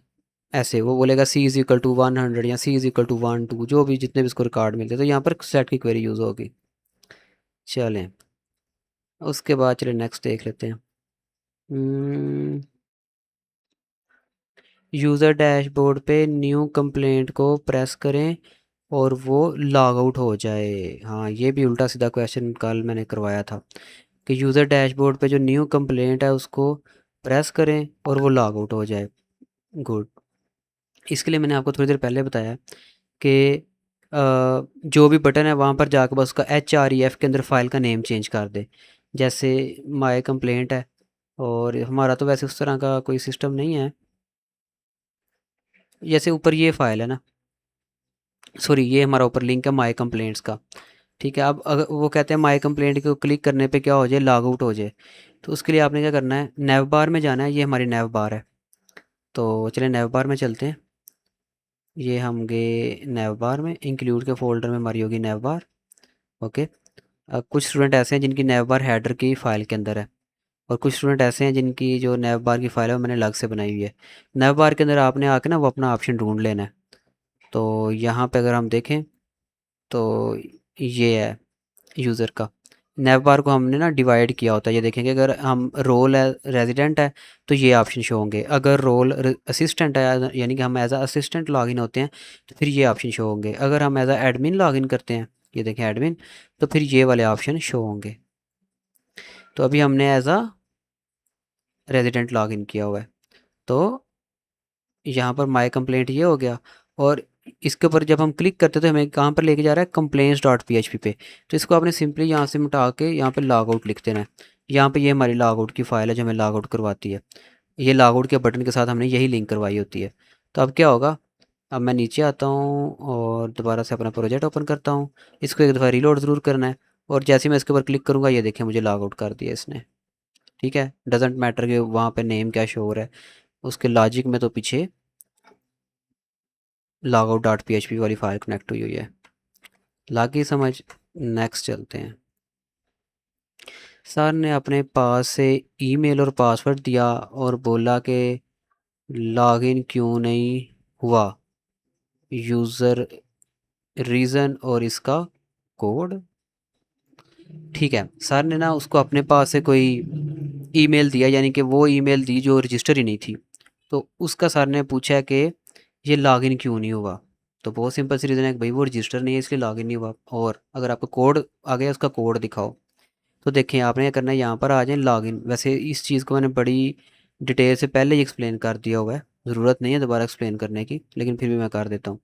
ऐसे वो बोलेगा सी इज़ इक्वल टू 100 या सी इज़ इक्वल टू 1 2, जो भी जितने भी उसको रिकॉर्ड मिलते हैं, तो यहाँ पर सेट की क्वेरी यूज़ होगी। चलें, उसके बाद चलिए नेक्स्ट देख लेते हैं। यूज़र डैशबोर्ड पे न्यू कंप्लेंट को प्रेस करें और वो लॉग आउट हो जाए। हाँ, ये भी उल्टा सीधा क्वेश्चन कल मैंने करवाया था कि यूज़र डैशबोर्ड पे जो न्यू कंप्लेंट है उसको प्रेस करें और वो लॉग आउट हो जाए। गुड। इसके लिए मैंने आपको थोड़ी देर पहले बताया कि जो भी बटन है वहाँ पर जाकर बस उसका HREF के अंदर फाइल का नेम चेंज कर दे। जैसे माय कंप्लेंट है, और हमारा तो वैसे उस तरह का कोई सिस्टम नहीं है। जैसे ऊपर ये फाइल है ना, सॉरी, ये हमारा ऊपर लिंक है माय कंप्लेंट्स का। ठीक है, अब अगर वो कहते हैं माय कंप्लेंट को क्लिक करने पे क्या हो जाए, लॉग आउट हो जाए, तो उसके लिए आपने क्या करना है, नेव बार में जाना है। ये हमारी नेव बार है, तो चलिए नेव बार में चलते हैं। ये हम गए नेव बार में, इंक्लूड के फोल्डर में हमारी होगी नेव बार। ओके, कुछ स्टूडेंट ऐसे हैं जिनकी नेव बार हेडर की फ़ाइल के अंदर है, और कुछ स्टूडेंट ऐसे हैं जिनकी जो नेव बार की फ़ाइल है वो मैंने अलग से बनाई हुई है। नेव बार के अंदर आपने आके ना वो अपना ऑप्शन ढूंढ लेना है। तो यहाँ पे अगर हम देखें तो ये है यूज़र का नेव बार को हमने ना डिवाइड किया होता है। ये देखेंगे, अगर हम रोल है रेजिडेंट है तो ये ऑप्शन शो होंगे, अगर रोल असिस्टेंट है यानी कि हम एज अ असिस्टेंट लॉगिन होते हैं तो फिर ये ऑप्शन शो होंगे, अगर हम एज अ एडमिन लॉगिन करते हैं, ये देखें एडमिन, तो फिर ये वाले ऑप्शन शो होंगे। तो अभी हमने एज अ रेजिडेंट लॉगिन किया हुआ है, तो यहाँ पर माय कंप्लेंट ये हो गया, और इसके ऊपर जब हम क्लिक करते हैं तो हमें कहाँ पर लेके जा रहा है, कंप्लेंट्स डॉट PHP पे। तो इसको आपने सिंपली यहाँ से मिटा के यहाँ पे लॉग आउट लिख देना है। यहाँ पे ये हमारी लॉग आउट की फ़ाइल है जो हमें लॉग आउट करवाती है। ये लॉग आउट के बटन के साथ हमने यही लिंक करवाई होती है। तो अब क्या होगा, अब मैं नीचे आता हूँ और दोबारा से अपना प्रोजेक्ट ओपन करता हूँ। इसको एक दफ़ा रीलोड ज़रूर करना है, और जैसे ही मैं इसके ऊपर क्लिक करूँगा ये देखें मुझे लॉग आउट कर दिया इसने। ठीक है, डजेंट मैटर कि वहाँ पे नेम क्या शो हो रहा है, उसके लॉजिक में तो पीछे लॉग आउट डॉट PHP वाली फ़ाइल कनेक्ट हुई हुई है। लागी समझ। नेक्स्ट चलते हैं। सर ने अपने पास से ईमेल और पासवर्ड दिया और बोला कि लॉगिन क्यों नहीं हुआ, यूज़र रीज़न और इसका कोड। ठीक है, सर ने ना उसको अपने पास से कोई ईमेल दिया, यानी कि वो ईमेल दी जो रजिस्टर ही नहीं थी। तो उसका सर ने पूछा कि ये लॉगिन क्यों नहीं हुआ। तो बहुत सिंपल सी रीज़न है कि भाई वो रजिस्टर नहीं है इसलिए लॉगिन नहीं हुआ, और अगर आपको कोड आ गया उसका कोड दिखाओ। तो देखें आपने क्या करना है, यहाँ पर आ जाए लॉगिन। वैसे इस चीज़ को मैंने बड़ी डिटेल से पहले ही एक्सप्लेन कर दिया हुआ है, ज़रूरत नहीं है दोबारा एक्सप्लेन करने की, लेकिन फिर भी मैं कर देता हूँ।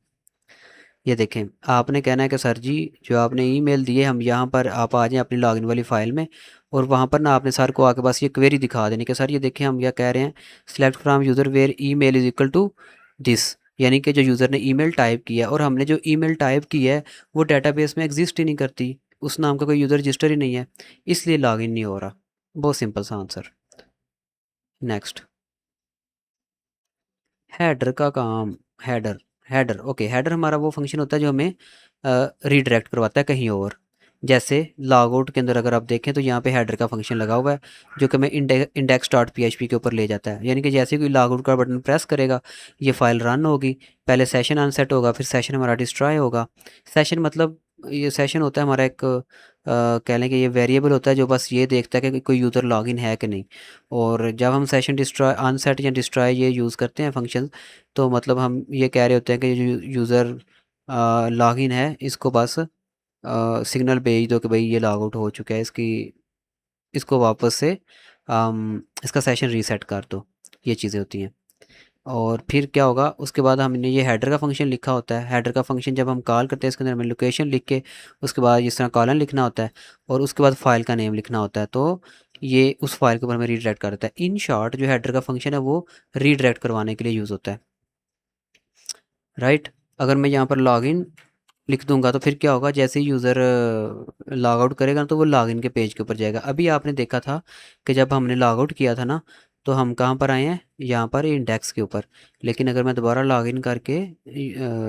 ये देखें, आपने कहना है कि सर जी जो आपने ईमेल दिए हम यहाँ पर आप आ जाएं अपनी लॉगिन वाली फ़ाइल में, और वहाँ पर ना आपने सर को आके बस ये क्वेरी दिखा देनी कि सर ये देखें हम क्या कह रहे हैं, select from user where email is equal to this, यानी कि जो यूज़र ने ईमेल टाइप किया और हमने जो ईमेल टाइप की है वो डेटाबेस में एग्जिस्ट ही नहीं करती, उस नाम का कोई यूज़र रजिस्टर ही नहीं है, इसलिए लॉगिन नहीं हो रहा। बहुत सिंपल सा आंसर। नेक्स्ट, हेडर का काम। हेडर, हेडर ओके, हेडर हमारा वो फंक्शन होता है जो हमें रीडायरेक्ट करवाता है कहीं और। जैसे लॉग आउट के अंदर अगर आप देखें तो यहाँ पे हेडर का फंक्शन लगा हुआ है जो कि हमें इंडेक्स डॉट PHP के ऊपर ले जाता है, यानी कि जैसे कोई लॉग आउट का बटन प्रेस करेगा ये फाइल रन होगी, पहले सेशन अनसेट होगा, फिर सेशन हमारा डिस्ट्रॉय होगा। सेशन मतलब ये सेशन होता है हमारा एक कह लें कि ये वेरिएबल होता है जो बस ये देखता है कि कोई यूज़र लॉगिन है कि नहीं। और जब हम सेशन डिस्ट्रॉय अनसेट या डिस्ट्रॉय ये यूज़ करते हैं फंक्शन, तो मतलब हम ये कह रहे होते हैं कि जो यूज़र लॉगिन है इसको बस सिग्नल भेज दो कि भाई ये लॉग आउट हो चुका है, इसकी इसको वापस से इसका सेशन रीसेट कर दो। ये चीज़ें होती हैं। और फिर क्या होगा, उसके बाद हमने ये हेडर का फंक्शन लिखा होता है। हेडर का फंक्शन जब हम कॉल करते हैं इसके अंदर हमें लोकेशन लिख के उसके बाद इस तरह कॉलन लिखना होता है और उसके बाद फाइल का नेम लिखना होता है। तो ये उस फाइल के ऊपर हमें रीडायरेक्ट कर देता है। इन शॉर्ट जो हेडर का फंक्शन है वो रीडायरेक्ट करवाने के लिए यूज़ होता है, राइट। अगर मैं यहाँ पर लॉगिन लिख दूंगा तो फिर क्या होगा, जैसे ही यूज़र लॉग आउट करेगा ना तो वो लॉगिन के पेज के ऊपर जाएगा। अभी आपने देखा था कि जब हमने लॉग आउट किया था ना, तो हम कहाँ पर आए हैं, यहाँ पर इंडेक्स के ऊपर। लेकिन अगर मैं दोबारा लॉगिन करके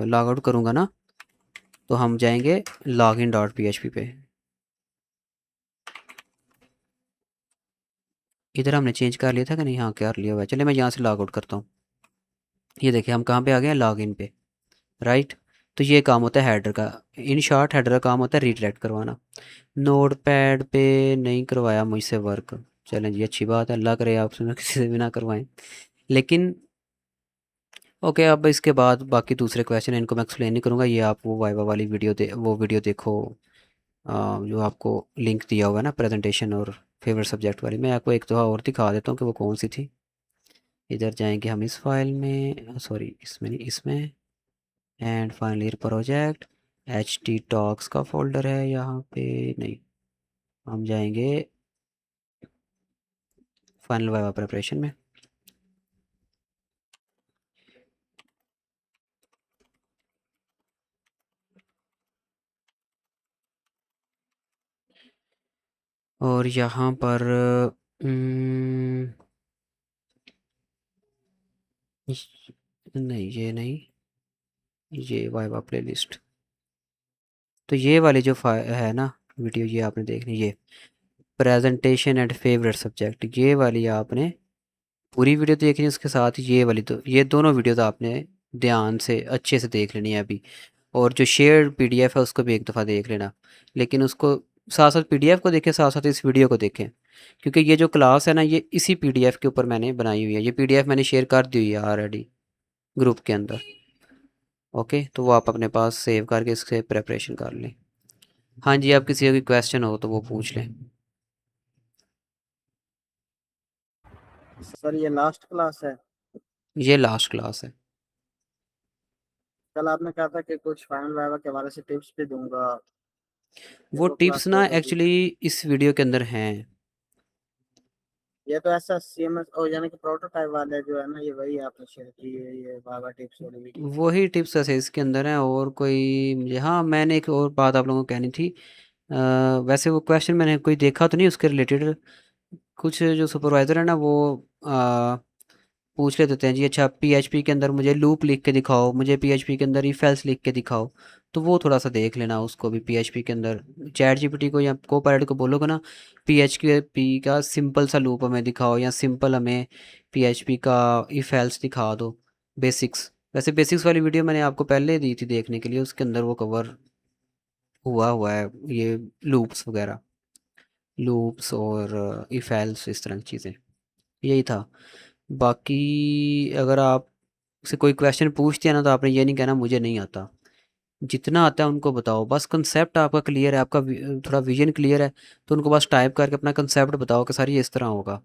लॉग आउट करूँगा ना, तो हम जाएंगे लॉगिन डॉट पी पे। इधर हमने चेंज कर लिया था कि नहीं, हाँ कर लिया हुआ है। चलिए मैं यहाँ से लॉग आउट करता हूँ। ये देखिए हम कहाँ पे आ गए हैं, लॉगिन पे, राइट। तो ये काम होता है हेडर का। इन शॉर्ट हेडर का काम होता है रीडायरेक्ट करवाना। नोट पैड पे नहीं करवाया मुझसे वर्क। चलें जी, अच्छी बात है, अल्लाह करे आपसे मैं किसी से भी ना करवाएं। लेकिन ओके, अब इसके बाद बाकी दूसरे क्वेश्चन इनको मैं एक्सप्लेन नहीं करूँगा, ये आप वो वाइवा वाली वीडियो वो वीडियो देखो, जो आपको लिंक दिया हुआ है ना प्रेजेंटेशन और फेवरेट सब्जेक्ट वाली। मैं आपको एक दफ़ा और दिखा देता हूँ कि वो कौन सी थी। इधर जाएंगे हम इस फाइल में, सॉरी इसमें नहीं, इसमें। And finally project H T talks का फोल्डर है यहाँ पे, नहीं। हम जाएंगे फाइनल वाइवा प्रिपरेशन में। और यहाँ पर उम्म, नहीं ये नहीं, ये वाइवा प्लेलिस्ट। तो ये वाली जो है ना वीडियो, ये आपने देखनी, ये प्रेजेंटेशन एंड फेवरेट सब्जेक्ट, ये वाली आपने पूरी वीडियो देखनी है। उसके साथ ये वाली, तो ये दोनों वीडियोस आपने ध्यान से अच्छे से देख लेनी है अभी। और जो शेयर्ड पीडीएफ है उसको भी एक दफ़ा देख लेना। लेकिन उसको साथ साथ पीडीएफ को देखें, साथ साथ इस वीडियो को देखें, क्योंकि ये जो क्लास है ना ये इसी पीडीएफ के ऊपर मैंने बनाई हुई है। ये पीडीएफ मैंने शेयर कर दी हुई है ऑलरेडी ग्रुप के अंदर। ओके, तो वो आप अपने पास सेव करके इससे प्रिपरेशन कर लें। हाँ जी, आप किसी का भी क्वेश्चन हो तो वो पूछ लें। सर ये लास्ट क्लास है? ये लास्ट क्लास है। कल आपने कहा था कि कुछ फाइनल वाइवा के हवाले से टिप्स भी दूंगा, ये वो वो टिप्स क्लास ना कैसे होगी? एक्चुअली इस वीडियो के अंदर हैं। ये तो ऐसा सीएमएस और यानी कि प्रोटोटाइप वाले जो है ना, ये वही आपने शेयर की है, ये वाइवा टिप्स वाली वीडियो। वही टिप्स ऐसे इसके अंदर हैं, और कोई मुझे, हाँ मैंने एक और बात आप लोगों को कहनी थी। वैसे वो क्वेश्चन मैंने कोई देखा तो नहीं उसके रिलेटेड। कुछ जो सुपरवाइज़र है ना वो पूछ लेते हैं जी, अच्छा पीएचपी के अंदर मुझे लूप लिख के दिखाओ, मुझे पीएचपी के अंदर इफ एल्स लिख के दिखाओ। तो वो थोड़ा सा देख लेना उसको भी पीएचपी के अंदर। चैट जीपीटी को या कोपायलट को बोलोगे ना पीएचपी का सिंपल सा लूप हमें दिखाओ, या सिंपल हमें पीएचपी का इफ एल्स दिखा दो, बेसिक्स। वैसे बेसिक्स वाली वीडियो मैंने आपको पहले दी थी देखने के लिए, उसके अंदर वो कवर हुआ हुआ है, ये लूप्स वगैरह, लूप्स और इफ एल्स इस तरह की चीज़ें। यही था। बाकी अगर आप से कोई क्वेश्चन पूछते हैं ना तो आपने ये नहीं कहना मुझे नहीं आता। जितना आता है उनको बताओ, बस कंसेप्ट आपका क्लियर है, आपका थोड़ा विजन क्लियर है, तो उनको बस टाइप करके अपना कंसेप्ट बताओ कि सर ये इस तरह होगा।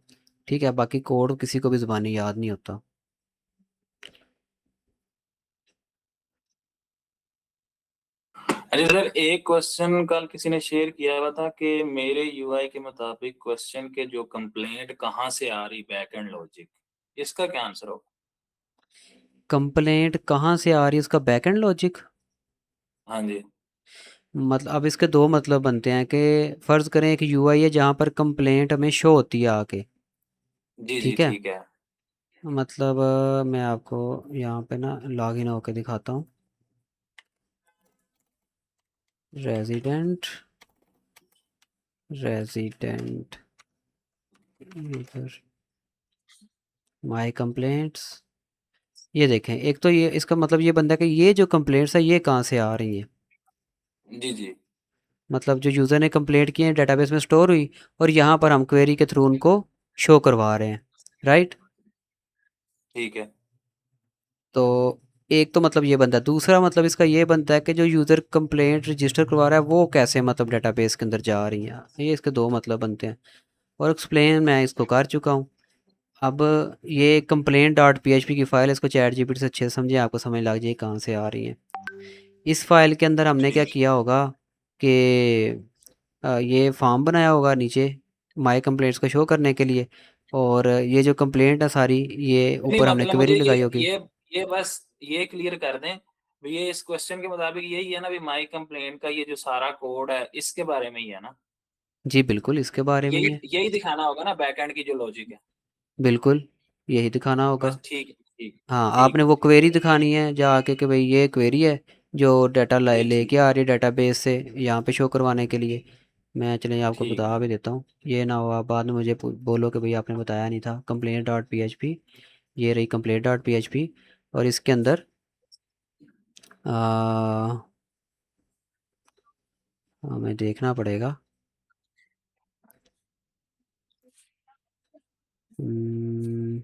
ठीक है, बाकी कोड किसी को भी ज़ुबानी याद नहीं होता। अरे सर, एक क्वेश्चन कल किसी ने शेयर किया हुआ था कि मेरे यूआई के मुताबिक क्वेश्चन के जो कंप्लेंट कहाँ से आ रही, बैक एंड लॉजिक, इसका क्या आंसर होगा? कंप्लेंट कहाँ से आ रही है, उसका बैकएंड लॉजिक। हाँ जी। मतलब अब इसके दो मतलब बनते हैं कि फ़र्ज़ करें एक यूआई है जहाँ पर कंप्लेंट हमें शो होती है आके। जी जी ठीक है, ठीक है। मतलब मैं आपको यहाँ पे ना लॉगिन होके दिखाता हूँ। Resident, resident user, my complaints. ये देखें, एक तो ये इसका मतलब ये बनता है कि ये जो कंप्लेंट्स है ये कहाँ से आ रही हैं। जी जी मतलब जो यूज़र ने कंप्लेंट की है डेटाबेस में स्टोर हुई और यहाँ पर हम क्वेरी के थ्रू उनको शो करवा रहे हैं, राइट। ठीक है। तो एक तो मतलब ये बनता है, दूसरा मतलब इसका ये बनता है कि जो यूज़र कंप्लेंट रजिस्टर करवा रहा है वो कैसे मतलब डेटाबेस के अंदर जा रही हैं, ये इसके दो मतलब बनते हैं। और एक्सप्लेन मैं इसको कर चुका हूँ। अब ये कंप्लेंट डॉट पी की फ़ाइल, इसको चैट जीपीटी से अच्छे से समझे, आपको समझ लग जाए कहाँ से आ रही है। इस फाइल के अंदर हमने क्या ठीक। किया होगा कि ये फॉर्म बनाया होगा नीचे माय कंप्लेंट्स को शो करने के लिए, और ये जो कंप्लेंट है सारी ये नहीं ऊपर हमने मतलब क्वेरी मुझे लगाई होगी। ये बस ये क्लियर कर दें। ये इस क्वेश्चन के मुताबिक यही है ना भी माई कंप्लेंट का ये जो सारा कोड है इसके बारे में ही है ना। जी बिल्कुल, इसके बारे में ही यही है। यही दिखाना होगा ना बैकएंड की जो लॉजिक है। बिल्कुल, यही दिखाना होगा। बस ठीक है ठीक। हाँ, ठीक आपने है वो क्वेरी दिखानी है जाके कि भाई ये क्वेरी है जो डाटा ठीक लेके ठीक आ रही है डेटाबेस से यहाँ पे शो करवाने के लिए। मैं चलिए आपको ठीक। बता भी देता हूँ, ये ना हो आप बाद में मुझे बोलो कि भाई आपने बताया नहीं था। कंप्लेंट डॉट पी, ये रही कंप्लेंट डॉट पी, और इसके अंदर हमें देखना पड़ेगा। हम्म,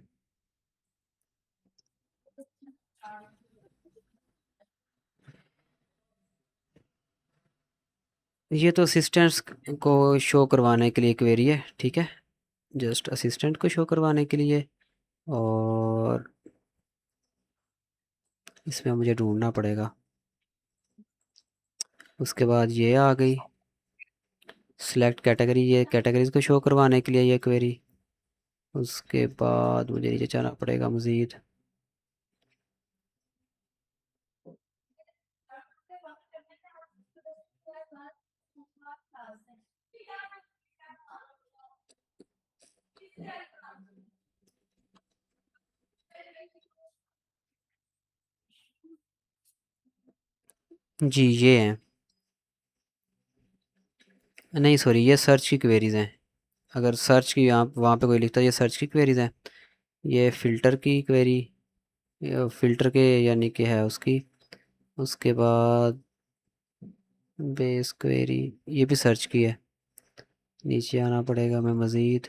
ये तो असिस्टेंट्स को शो करवाने के लिए क्वेरी है, ठीक है, जस्ट असिस्टेंट को शो करवाने के लिए। और इसमें मुझे ढूंढना पड़ेगा। उसके बाद ये आ गई सिलेक्ट कैटेगरी, ये कैटेगरीज को शो करवाने के लिए ये क्वेरी। उसके बाद मुझे नीचे जाना पड़ेगा मज़ीद। जी ये हैं, नहीं सॉरी, ये सर्च की क्वेरीज़ हैं। अगर सर्च की यहाँ वहाँ पे कोई लिखता है ये सर्च की क्वेरीज़ हैं। ये फ़िल्टर की क्वेरी, फ़िल्टर के यानी कि है उसकी। उसके बाद बेस क्वेरी, ये भी सर्च की है। नीचे आना पड़ेगा हमें मज़ीद।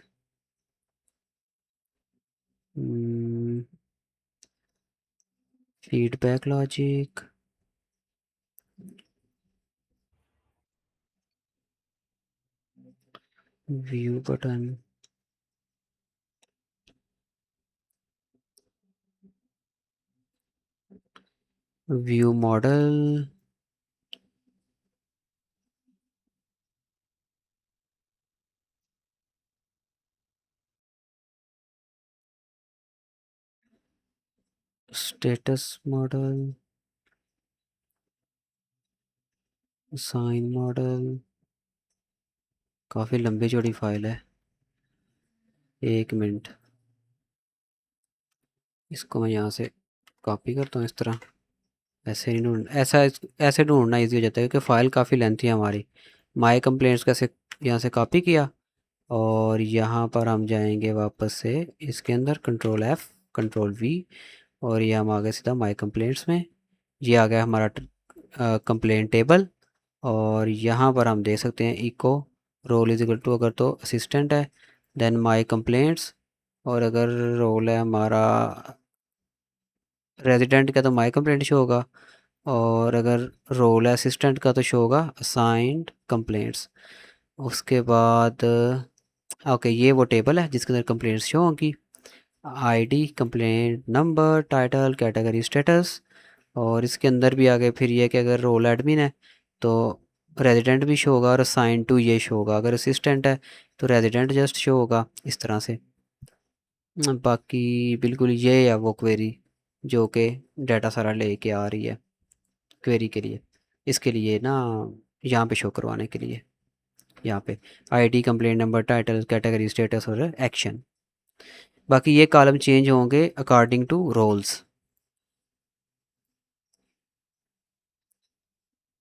Feedback logic, view button, view model, status model, sign model. काफ़ी लंबी चौड़ी फाइल है, एक मिनट। इसको मैं यहाँ से कॉपी करता हूँ इस तरह। ऐसे नहीं ढूंढ ऐसा ऐसे ढूंढना इजी हो जाता है क्योंकि फ़ाइल काफ़ी लेंथी है हमारी। माय कंप्लेंट्स कैसे यहाँ से कॉपी किया, और यहाँ पर हम जाएंगे वापस से इसके अंदर कंट्रोल F कंट्रोल V, और ये हम आ गए सीधा माय कंप्लेंट्स में। ये आ गया हमारा कंप्लेंट टेबल। और यहाँ पर हम देख सकते हैं eco role is equal to, अगर तो असिस्टेंट है देन माय कंप्लेंट्स, और अगर रोल है हमारा रेजिडेंट का तो माय कंप्लेंट शो होगा, और अगर रोल है असिस्टेंट का तो शो होगा असाइंड कंप्लेंट्स। उसके बाद ओके, ये वो टेबल है जिसके अंदर कंप्लेंट्स शो होंगी। ID, complaint number, title, category, status. और इसके अंदर भी आ गए फिर ये कि अगर रोल एडमिन है तो रेजिडेंट भी शो होगा और असाइन टू ये शो होगा। अगर असिस्टेंट है तो रेजिडेंट जस्ट शो होगा इस तरह से। बाकी बिल्कुल ये है वो क्वेरी जो कि डाटा सारा लेके आ रही है क्वेरी के लिए। इसके लिए ना यहाँ पे शो करवाने के लिए, यहाँ पे ID, complaint number, title, category, status और एक्शन। बाकी ये कॉलम चेंज होंगे अकॉर्डिंग टू रोल्स।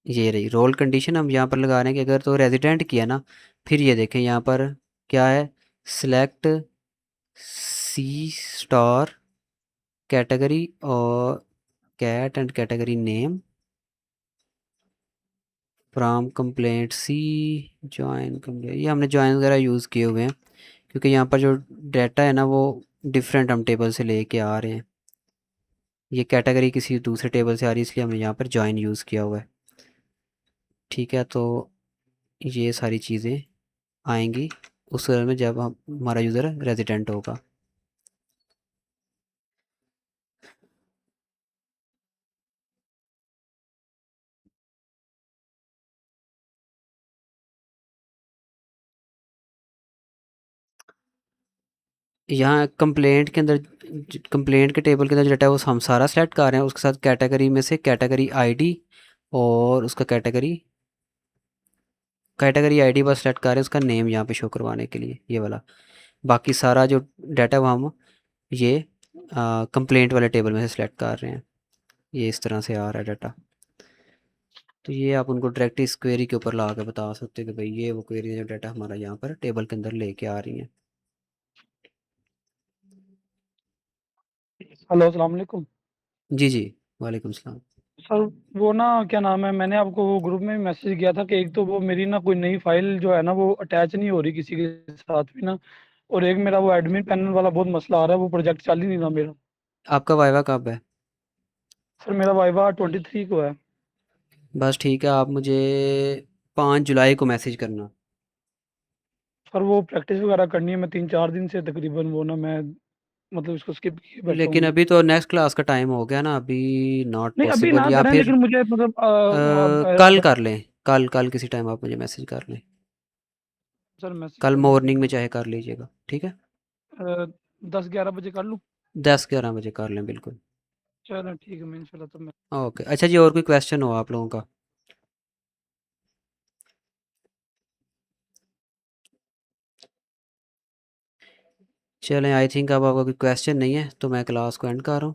ये रही रोल कंडीशन, हम यहाँ पर लगा रहे हैं कि अगर तो रेजिडेंट किया ना, फिर ये देखें यहाँ पर क्या है, सिलेक्ट सी स्टार कैटेगरी और cat and category name, from complaint C join complaint, ये हमने ज्वाइन वगैरह यूज़ किए हुए हैं क्योंकि यहाँ पर जो डाटा है ना वो डिफरेंट हम टेबल से लेके आ रहे हैं। ये कैटेगरी किसी दूसरे टेबल से आ रही है इसलिए हमने यहाँ पर ज्वाइन यूज़ किया हुआ है। ठीक है, तो ये सारी चीज़ें आएंगी उस सूरत में जब हमारा यूज़र रेजिडेंट होगा। यहाँ कंप्लेंट के टेबल के अंदर जो डाटा है वो हम सारा सेलेक्ट कर रहे हैं, उसके साथ कैटेगरी में से कैटेगरी आईडी और उसका कैटेगरी आईडी बस सेलेक्ट कर रहे हैं, उसका नेम यहाँ पे शो करवाने के लिए ये वाला। बाकी सारा जो डाटा है वो हम ये कंप्लेंट वाले टेबल में से सिलेक्ट कर रहे हैं। ये इस तरह से आ रहा है डाटा। तो ये आप उनको डायरेक्ट इस क्वेरी के ऊपर ला के बता सकते हो कि भाई ये वो क्वेरी जो डाटा हमारा यहाँ पर टेबल के अंदर लेके आ रही है। हेलो, अस्सलाम वालेकुम। जी जी, वालेकुम सलाम। सर वो ना क्या नाम है, मैंने आपको वो ग्रुप में मैसेज किया था कि एक तो वो मेरी ना कोई नई फाइल जो है ना वो अटैच नहीं हो रही किसी के साथ भी ना, और एक मेरा वो एडमिन पैनल वाला बहुत मसला आ रहा है, वो प्रोजेक्ट चल ही नहीं रहा मेरा। आपका वाइवा कब है? सर मेरा वाइवा 23 को है। बस ठीक है, आप मुझे 5 जुलाई को मैसेज करना। सर वो प्रैक्टिस वगैरह करनी है, मैं 3-4 दिन से तकरीबन वो ना मैं मतलब इसको स्किप किए बैठा लेकिन हूँ। अभी तो नेक्स्ट क्लास का टाइम हो गया ना, अभी नॉट नहीं अभी पॉसिबल। ना या करें, फिर लेकिन मुझे मतलब कल कर लें, कल कल किसी टाइम आप मुझे मैसेज कर लें। सर मैसेज कल कर मॉर्निंग में दीजिएगा। चाहे कर लीजिएगा, ठीक है? 10-11 बजे कर लूँ? 10-11 बजे कर लें, बिल्कुल। चलो ठीक है, मैं इंशाल्लाह तो मैं ओके, अच्छा जी, और कोई क्वेश्चन हो आप लोगों का? चलें, आई थिंक अब आपका कोई क्वेश्चन नहीं है तो मैं क्लास को एंड कर रहा हूँ।